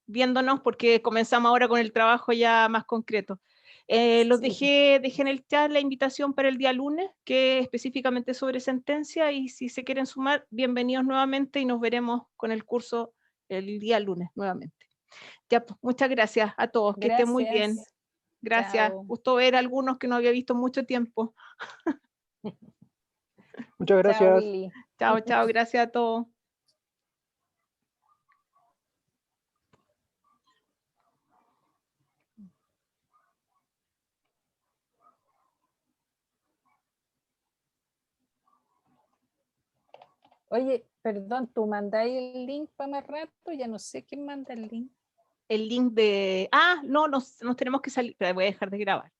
viéndonos porque comenzamos ahora con el trabajo ya más concreto. Los dejé en el chat la invitación para el día lunes, que es específicamente sobre sentencia, y si se quieren sumar, bienvenidos nuevamente, y nos veremos con el curso el día lunes nuevamente. Ya, pues, muchas gracias a todos, que estén muy bien. Gracias, Chao. gusto ver a algunos que no había visto en mucho tiempo. Muchas gracias. Chao, Willy. Chao, chao, gracias a todos. Oye, perdón, ¿tú mandáis el link para más rato? Ya no sé quién manda el link. El link de... no, nos tenemos que salir, pero voy a dejar de grabar.